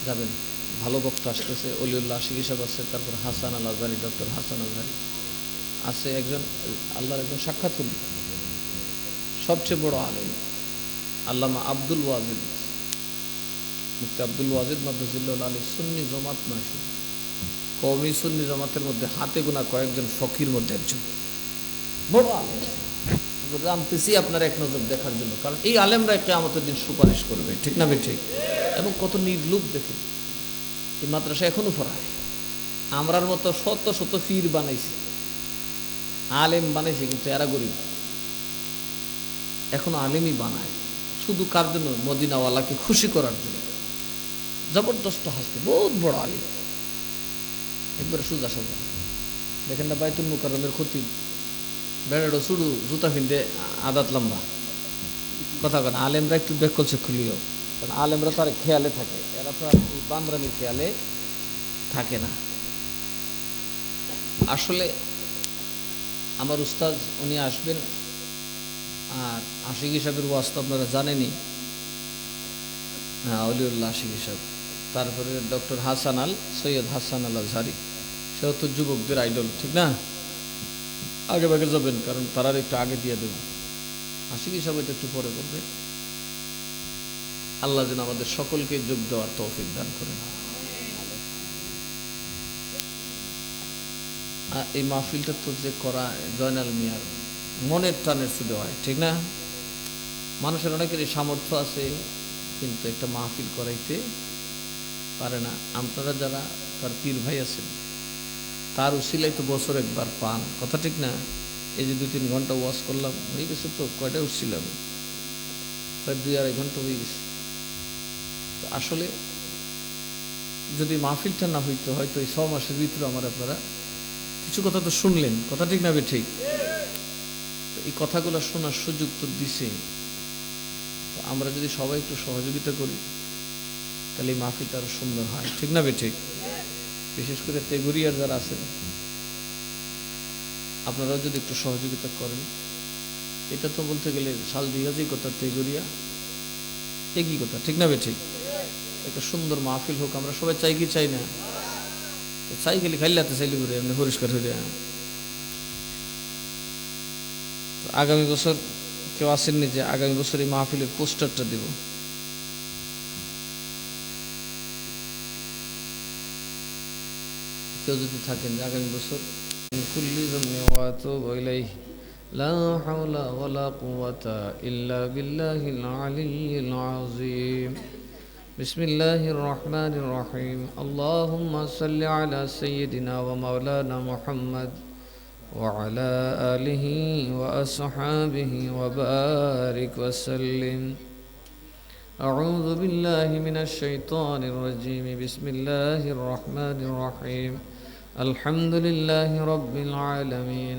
যাবেন। ভালো বক্তা আসতেছে, অলিউল্লাহ আশিকি সাহেব আছে, তারপর হাসান আল আজহারি, ডক্টর হাসান আজহারি আছে, একজন আল্লাহর একজন সাক্ষাৎ হল, সবচেয়ে বড় আলেম আল্লামা আব্দুল ওয়াজিদ, মুফতি আব্দুল ওয়াজিদ মাদ্রাসাতুল আলী সুন্নি জামাত নয়, শুধু কওমি সুন্নি জামাতের মধ্যে হাতে গোনা কয়েকজন ফকির মধ্যে একজন বড় আলেম। জানতেছি আপনার এক নজর দেখার জন্য, কারণ এই আলেমরা কিয়ামতের দিন সুপারিশ করবে, ঠিক না ঠিক? এবং কত নির্লোভ দেখে এই মাদ্রাসা এখনো পড়ায়। আমরার মতো শত শত পীর বানাইছে, আলেম বানাইছে, কিন্তু এরা গরিব। এখনো আলেমই বানায়, শুধু কার জন্য? মদিনাওয়ালাকে খুশি করার জন্য। জবরদস্ত হাসতে, বহুত বড় আলিম, একবারে সোজা সাজা। দেখেন না বাইতুল মুকাররমের খতিব, বেড়াড়ো শুধু জুতা ফিনতে আদাত লম্বা। কথা কেন? আলেমরা একটু বেকল সে খুলিও, কারণ আলেমরা তো আর খেয়ালে থাকে, এরা তো আর এই বান্দরানির খেয়ালে থাকে না। আসলে আমার উস্তাদ উনি আসবেন, আর আশিকি সাহেবের ওয়াজ তো আপনারা জানেনই। হ্যাঁ, অলিউল্লাহ আশিকি সাহেব, তারপরে ডক্টর হাসান আল সৈয়দ হাসান আল আজহারি, সেও তো যুবকদের আইডল, ঠিক না? আগে ভাগে যাবেন, কারণ তারা একটু আগে দিয়ে দেব। আশিকি সাহেব এটা একটু পরে করবে। আল্লাহ যেন আমাদের সকলকে যোগ দেওয়ার তৌফিক দান করেন। এই মাহফিলটা তো যে করা জয়নাল মিয়ার মনের টানের শুধু হয়, ঠিক না? মানুষের অনেকেরই সামর্থ্য আছে, কিন্তু একটা মাহফিল করাইতে পারে না। আপনারা যারা তার পীর ভাই আছেন, তার উসিলাই তো বছর একবার পান, কথা ঠিক না? এই যে 2-3 ঘন্টা ওয়াজ করলাম, হয়ে গেছে তো। কয়টা উঠছিলাম? প্রায় 2-2.5 ঘন্টা হয়ে গেছে। তো আসলে যদি মাহফিলটা না হইতো, হয়তো এই 6 মাসের ভিতরে আমার আপনারা কিছু কথা তো শুনলেন, কথা ঠিক না? ঠিক। তো এই কথাগুলো শোনার সুযোগ তো দিছে। তো আমরা যদি সবাই একটু সহযোগিতা করি, তাহলে এই মাহফিলটা আরো সুন্দর হয়, ঠিক না? ঠিক। বিশেষ করে তেগুরিয়ার যারা আছেন, আপনারাও যদি একটু সহযোগিতা করেন। এটা তো বলতে গেলে শাল দিঘাজি কথা, তেগুরিয়া একই কথা, ঠিক না? ঠিক। একটা সুন্দর মাহফিল হোক, আমরা সবাই চাই কি চাই না? চাই, খালি খাইলাতে চাইলে করে এমনি পরিষ্কার হয়ে। আগামী বছর কেউ আসেননি যে আগামী বছর এই মাহফিলের পোস্টারটা দেব? কেউ যদি থাকেন যে আগামী বছর কুল্লি যামনি ওয়া আতুবু ইলাইহি লা হাওলা ওয়ালা কুওয়াতা ইল্লা বিল্লাহিল আলিয়্যিল আযীম। বিসমিল্লাহির রহমানির রহিম। আল্লাহুম্মা সাল্লি আলা সাইয়্যিদিনা ওয়া মাওলানা মুহাম্মদ وعلى آله وأصحابه وبارك وسلم. أعوذ بالله من الشيطان الرجيم. بسم الله الرحمن الرحيم. الحمد لله رب العالمين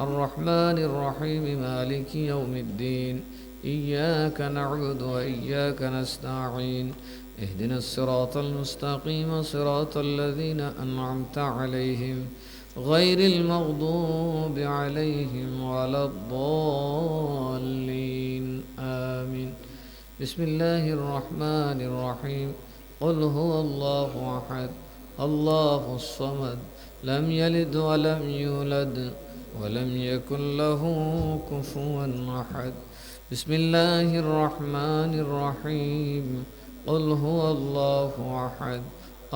الرحمن الرحيم مالك يوم الدين. إياك نعبد وإياك نستعين. اهدنا الصراط المستقيم صراط الذين أنعمت عليهم غير المغضوب عليهم ولا الضالين. آمين. بسم الله الرحمن الرحيم. قل هو الله أحد الله الصمد لم يلد ولم يولد ولم يكن له كفوا أحد. بسم الله الرحمن الرحيم. قل هو الله أحد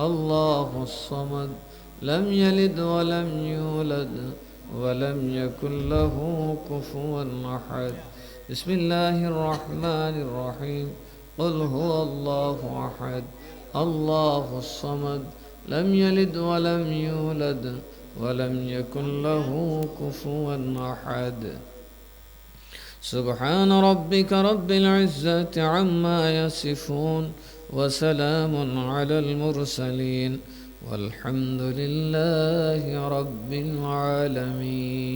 الله الصمد لم يلد ولم يولد ولم يكن له كفوا أحد. بسم الله الرحمن الرحيم. قل هو الله أحد الله الصمد لم يلد ولم يولد ولم يكن له كفوا أحد. سبحان ربك رب العزة عما يصفون وسلام على المرسلين والحمد لله رب العالمين.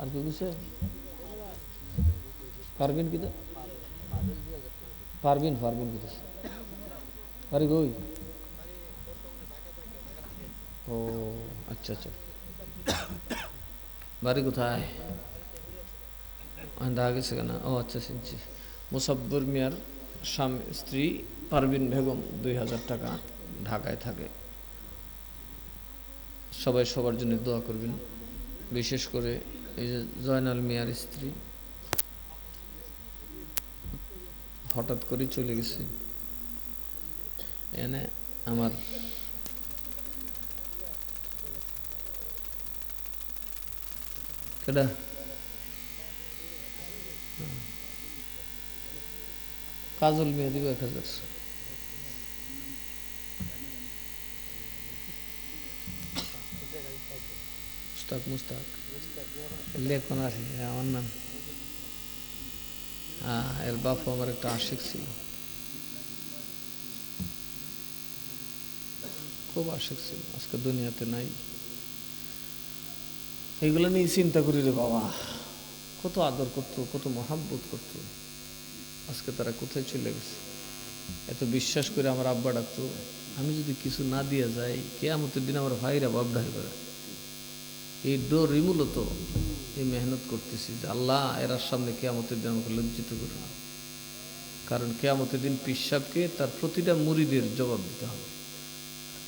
আর কি কিছু পারবেন কি? পারবেন কি? আরে কই? ও আচ্ছা আচ্ছা। বাড়ি কোথায়? দেখা গেছে কেন? ও আচ্ছা, শুনছি। মুসাব্বর মিয়ার স্ত্রী পারভিন বেগম 2000 টাকা ঢাকায় থাকে। সবাই সবার জন্য দোয়া করবেন, বিশেষ করে এই যে জয়নাল মিয়ার স্ত্রী হঠাৎ করে চলে গেছে। এনে আমার কেডা কাজল মিয়া দিব 1000। মুস্তাক লেখন আসে আমার নাম। এর বাপ আমার একটা আশিক ছিল, খুব আশিক ছিল, আজকে দুনিয়াতে নাই। এইগুলো নিয়ে চিন্তা করি রে বাবা, কত আদর করতো, কত মহাব্বত করতো, আজকে তারা কোথায় চলে গেছে। এত বিশ্বাস করে আমার আব্বা ডাকতো, আমি যদি কিছু না দিয়ে যাই কিয়ামতের দিন আমার ভাইরা বাবডাই করে। এই ডোরই মূলত এই মেহনত করতেছি যে আল্লাহ এরার সামনে কিয়ামতের দিন আমাকে লজ্জিত করো না। কারণ কিয়ামতের দিন পিশাবকে তার প্রতিটা মুরিদের জবাব দিতে হবে।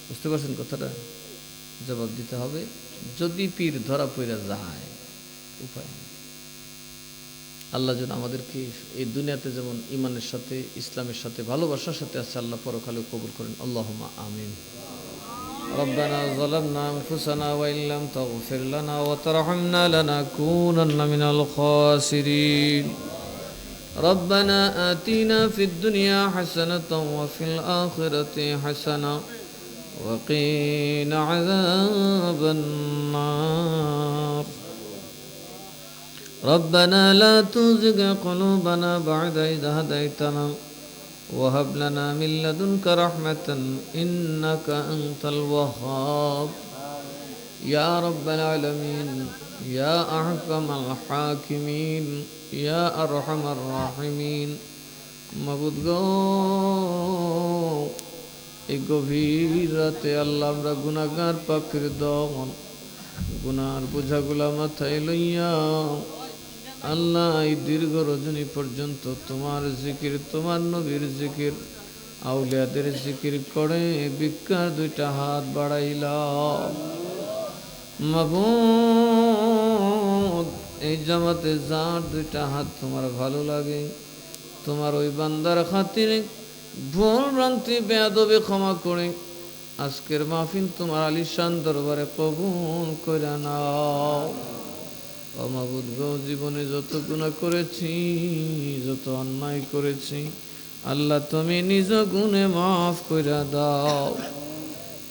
বুঝতে পারছেন কথাটা? জবাব দিতে হবে। যদি পীর ধরা পড়া যায় উপায় নেই। আল্লাহ যেন আমাদেরকে এই দুনিয়াতে যেমন ইমানের সাথে ইসলামের সাথে ভালোবাসার সাথে আছে, আল্লাহ পরকালে কবুল করেন। আল্লাহুম্মা আমিন। ربنا ظلمنا أنفسنا وإن لم تغفر لنا وترحمنا لنكونن من الخاسرين. ربنا آتنا في الدنيا حسنة وفي الآخرة حسنة وقنا عذاب النار ربنا لا تزغ قلوبنا بعد إذ هديتنا وهب لنا من لدنك رحمة إنك أنت الوهاب يا رب العالمين يا أحكم الحاكمين يا أرحم الراحمين মাবুদ গো এই গভীর রাতে আল্লাহ আমরা গুনাহগার পাপীর দল গুনার বোঝাগুলা মাথায় লইয়া আল্লাহ এই দীর্ঘ রজনী পর্যন্ত তোমার জিকির তোমার নবীর জিকির আউলিয়াদের জিকির করে ভিক্ষার দুইটা হাত বাড়াইলাম মাবুদ এই জামাতে যার দুইটা হাত তোমার ভালো লাগে তোমার ওই বান্দার খাতিরে ভুল ভ্রান্তি বেয়াদবি ক্ষমা করে আজকের মাহফিল তোমার আলিশান দরবারে কবুল করে নাও ও মাবুদ গো জীবনে যত গুনাহ করেছি যত অন্যায় করেছি আল্লাহ তুমি নিজ গুণে মাফ করে দাও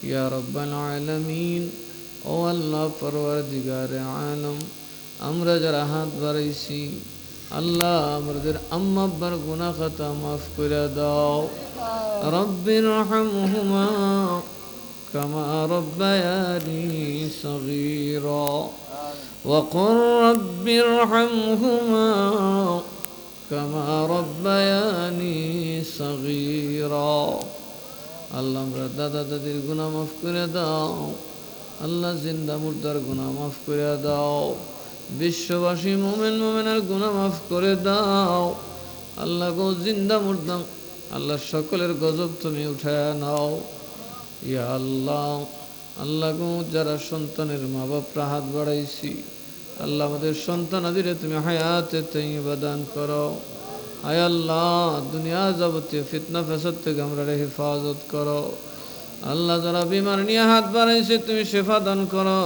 ইয়া রাব্বাল আলামিন ও আল্লাহ পরওয়ারদিগারে আলম আমরা যারা হাত বাড়াইছি আল্লাহ আমাদের আম্মা আব্বার গুনাহ খাতা মাফ করে দাও রব্বির রহমহুমা কামা রব্বায়ানি সগীরা وقل رب ارحمهما كما ربياني صغيرا আল্লাহ আমরা দাদা দাদির গুনাহ মাফ করে দাও আল্লাহ জিন্দা মুর্দার গুনাহ মাফ করে দাও বিশ্ববাসী মুমিন মুমিনার গুনাহ মাফ করে দাও আল্লাহ গো জিন্দা মুর্দা আল্লাহ সকলের গজব তুমি উঠায় নাও ইয়া আল্লাহ আল্লাহ গো যারা সন্তানের মা বাপরা হাত বাড়াইছি আল্লাহ আমাদের সন্তানাদিরে তুমি হায়াতে তাইয়্যিবা দান করো আয় আল্লাহ দুনিয়া যাবতীয় ফিতনা ফাসাদ থেকে আমরা হেফাজত করো আল্লাহ যারা বিমার নিয়ে হাত বাড়াইছে তুমি শেফা দান করো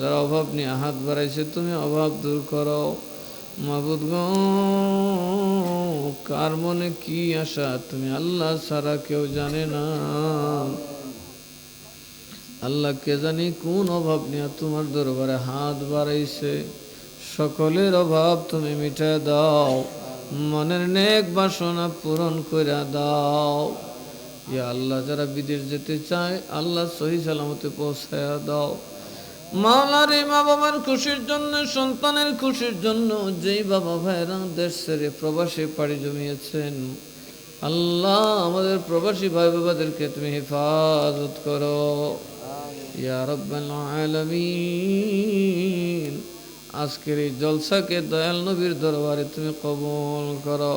যারা অভাব নিয়ে হাত বাড়াইছে তুমি অভাব দূর করো মাবুদ গো কার মনে কি আশা তুমি আল্লাহ ছাড়া কেউ জানে না আল্লাহ কে জানি কোন অভাব নিয়ে তোমার দরবারে হাত বাড়াইছে সকলের অভাব তুমি মিটায় দাও মনের নেক বাসনা পূরণ করে দাও ইয়া আল্লাহ যারা বিদেশ যেতে চায় আল্লাহ সহি সালামতে পৌঁছায়া দাও মাওলার এই মা বাবার খুশির জন্য সন্তানের খুশির জন্য যেই বাবা ভাইরা দেশ ছেড়ে প্রবাসে পাড়ি জমিয়েছেন আল্লাহ আমাদের প্রবাসী ভাই বাবাদেরকে তুমি হেফাজত করো ইয়া রাব্বাল আলামিন আজকের এই জলসাকে দয়াল নবীর দরবারে তুমি কবুল করো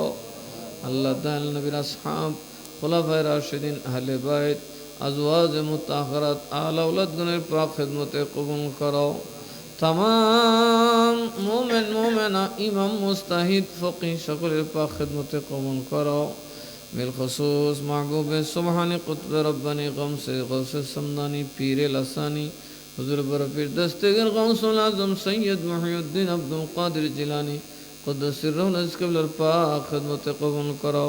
আল্লাহ দয়াল নবীর আসহাব খুলাফায়ে রাশিদিন আহলে বাইত আজওয়াজ মুতাহহারাত আলা আওলাদগণের পাক খিদমতে কবুল করো तमाम मोमिन मोमिना इमाम मुस्ताहिद फकीह সকলের পাক খিদমতে কবুল করো बिलखुसूस महबूब सुबहानी कुतुब रब्बानी गमसे गौसे समदानी पीर लसानी हुजूर बरपीर दस्तगीर गौसुल आजम सैयद मुहियुद्दीन अब्दुल कादिर जिलानी कुद्दस सिर्रुल अज़कबल पाक खिदमत कबूल करो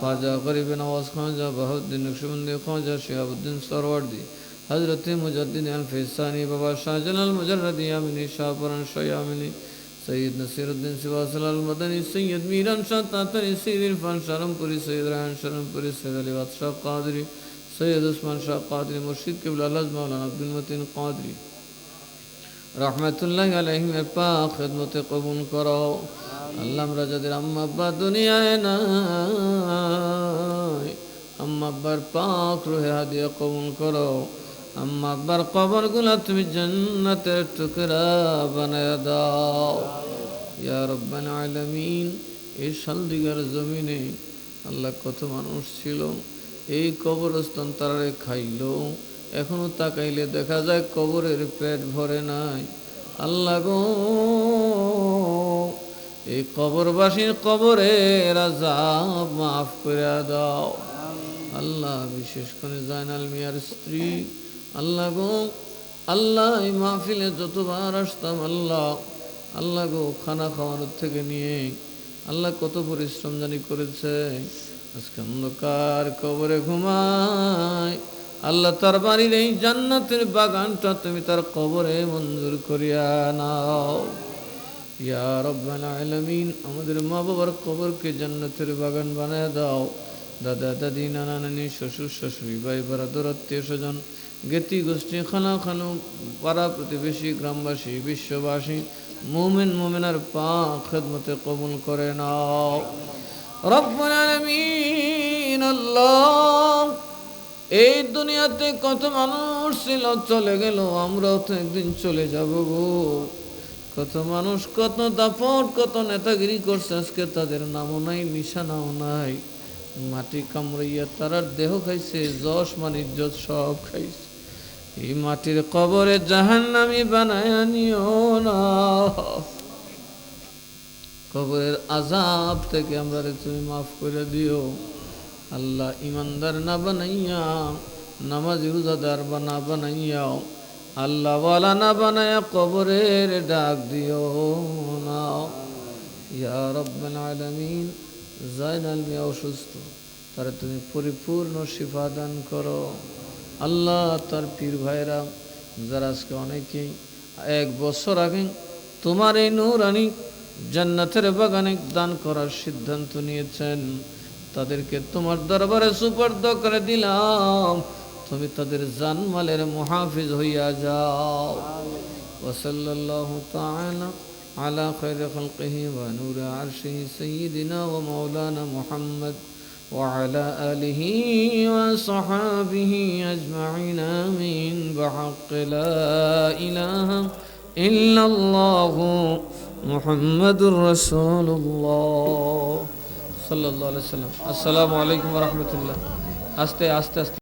ख्वाजा गरीब नवाज ख्वाजा बहाउद्दीन नक्शबंदी ख्वाजा शिहाबुद्दीन सरवर्दी हजरत मुजद्दिद अल-फैसानी बाबा शाहजलाल मुजर्रदी यामिनी शाहपुरान शयामिनी सैयद नसीरुद्दीन सिवासल मदनी सैयद मीरान शाह तातरी सैयद इरफान शरमपुरी सैयद रायन शरमपुरी सैयद अली बादशाह कादरी सैयद उस्मान शाह कादरी मुर्शिद किबला मौलाना अब्दुल मतीन कादरी रहमतुल्लाहि अलैहिम पाक खिदमत कबूल करो अल्लाह আমরা যাদের আম্মা আব্বা দুনিয়ায় নাই আম্মা আব্বার পাক রুহে হাদিয়া কবুল করো আম্মা আব্বার কবরগুলো তুমি জান্নাতের টুকরা বানায় দাও ইয়া রাব্বাল আলামিন এই শালদিগার জমিনে আল্লাহ কত মানুষ ছিল এই কবরস্থান তারারে খাইলো এখনো তাকাইলে দেখা যায় কবরের পেট ভরে নাই আল্লাহ গো এই কবরবাসীর কবরের আযাব মাফ করে দাও আল্লাহ বিশেষ করে জায়নাল মিয়ার স্ত্রী আল্লাহ গো আল্লাহ এই মাহফিলে যতবার আসতাম আল্লাহ আল্লাহ গো খানা খাওয়ানোর থেকে নিয়ে আল্লাহ কত পরিশ্রম জানি করেছে আজকে অন্ধকার কবরে ঘুমায় আল্লাহ তার বাড়ির এই জান্নাতের বাগানটা তুমি তার কবরে মঞ্জুর করিয়া নাও ইয়া রাব্বাল আলামিন। আমাদের মা বাবার কবরকে জান্নাতের বাগান বানায় দাও। দাদা দাদি নানা নানি শ্বশুর শাশুড়ি ভাই বারাদর আত্মীয় স্বজন জ্ঞাতি গোষ্ঠী খানা খানু পাড়া প্রতিবেশী গ্রামবাসী বিশ্ববাসী মুমিন মুমিনার পাক খেদমতে কবুল করে নাও রব্বুল আলামিন। আল্লাহ এই দুনিয়াতে কত মানুষ ছিল চলে গেল, আমরাও তো একদিন চলে যাব গো। কত মানুষ কত দাপট কত নেতাগিরি করছে, আজকে তাদের নামও নাই নিশানাও নাই। মাটি কামড়াইয়া তারার দেহ খাইছে, যশ মান ইজ্জত সব খাইছে। এই মাটির কবরে জাহান্নামী বানায় নিও না। কবরের আযাব থেকে আমরা তুমি মাফ করে দিও আল্লাহ। ইমানদার না বানাইয়া, নামাজি রোজাদার না বানাইয়া, আল্লাহ ওয়ালা না বানাইয়া কবরের ডাক দিও না ইয়া রাব্বাল আলামিন। জাইনাল মিয়া অসুস্থ, তারা তুমি পরিপূর্ণ শিফা দান করো আল্লাহ। তার পীর ভাইরা যারা আজকে অনেকেই 1 বছর আগে তোমার এই নূরানি জান্নাতের বাগানে দান করার সিদ্ধান্ত নিয়েছেন, তাদেরকে তোমার দরবারে সুপর্দ করে দিলাম। তুমি তাদের জানমালের মুহাফিজ হইয়া যাও। ওয়া সাল্লাল্লাহু তাআলা আলা খায়রি খালকিহি ওয়া নূরি আরশিহি সাইয়্যিদিনা ওয়া মাওলানা মুহাম্মদ ওয়া আলা আলিহি ওয়া সাহবিহি আজমাইন আমিন বিহাক্কি লা ইলাহা ইল্লাল্লাহু মুহাম্মাদুর রাসূলুল্লাহ সাল্লাল্লাহু আলাইহি ওয়াসাল্লাম। আসসালামু আলাইকুম ওয়া রাহমাতুল্লাহ। আস্তে আস্তে আস্তে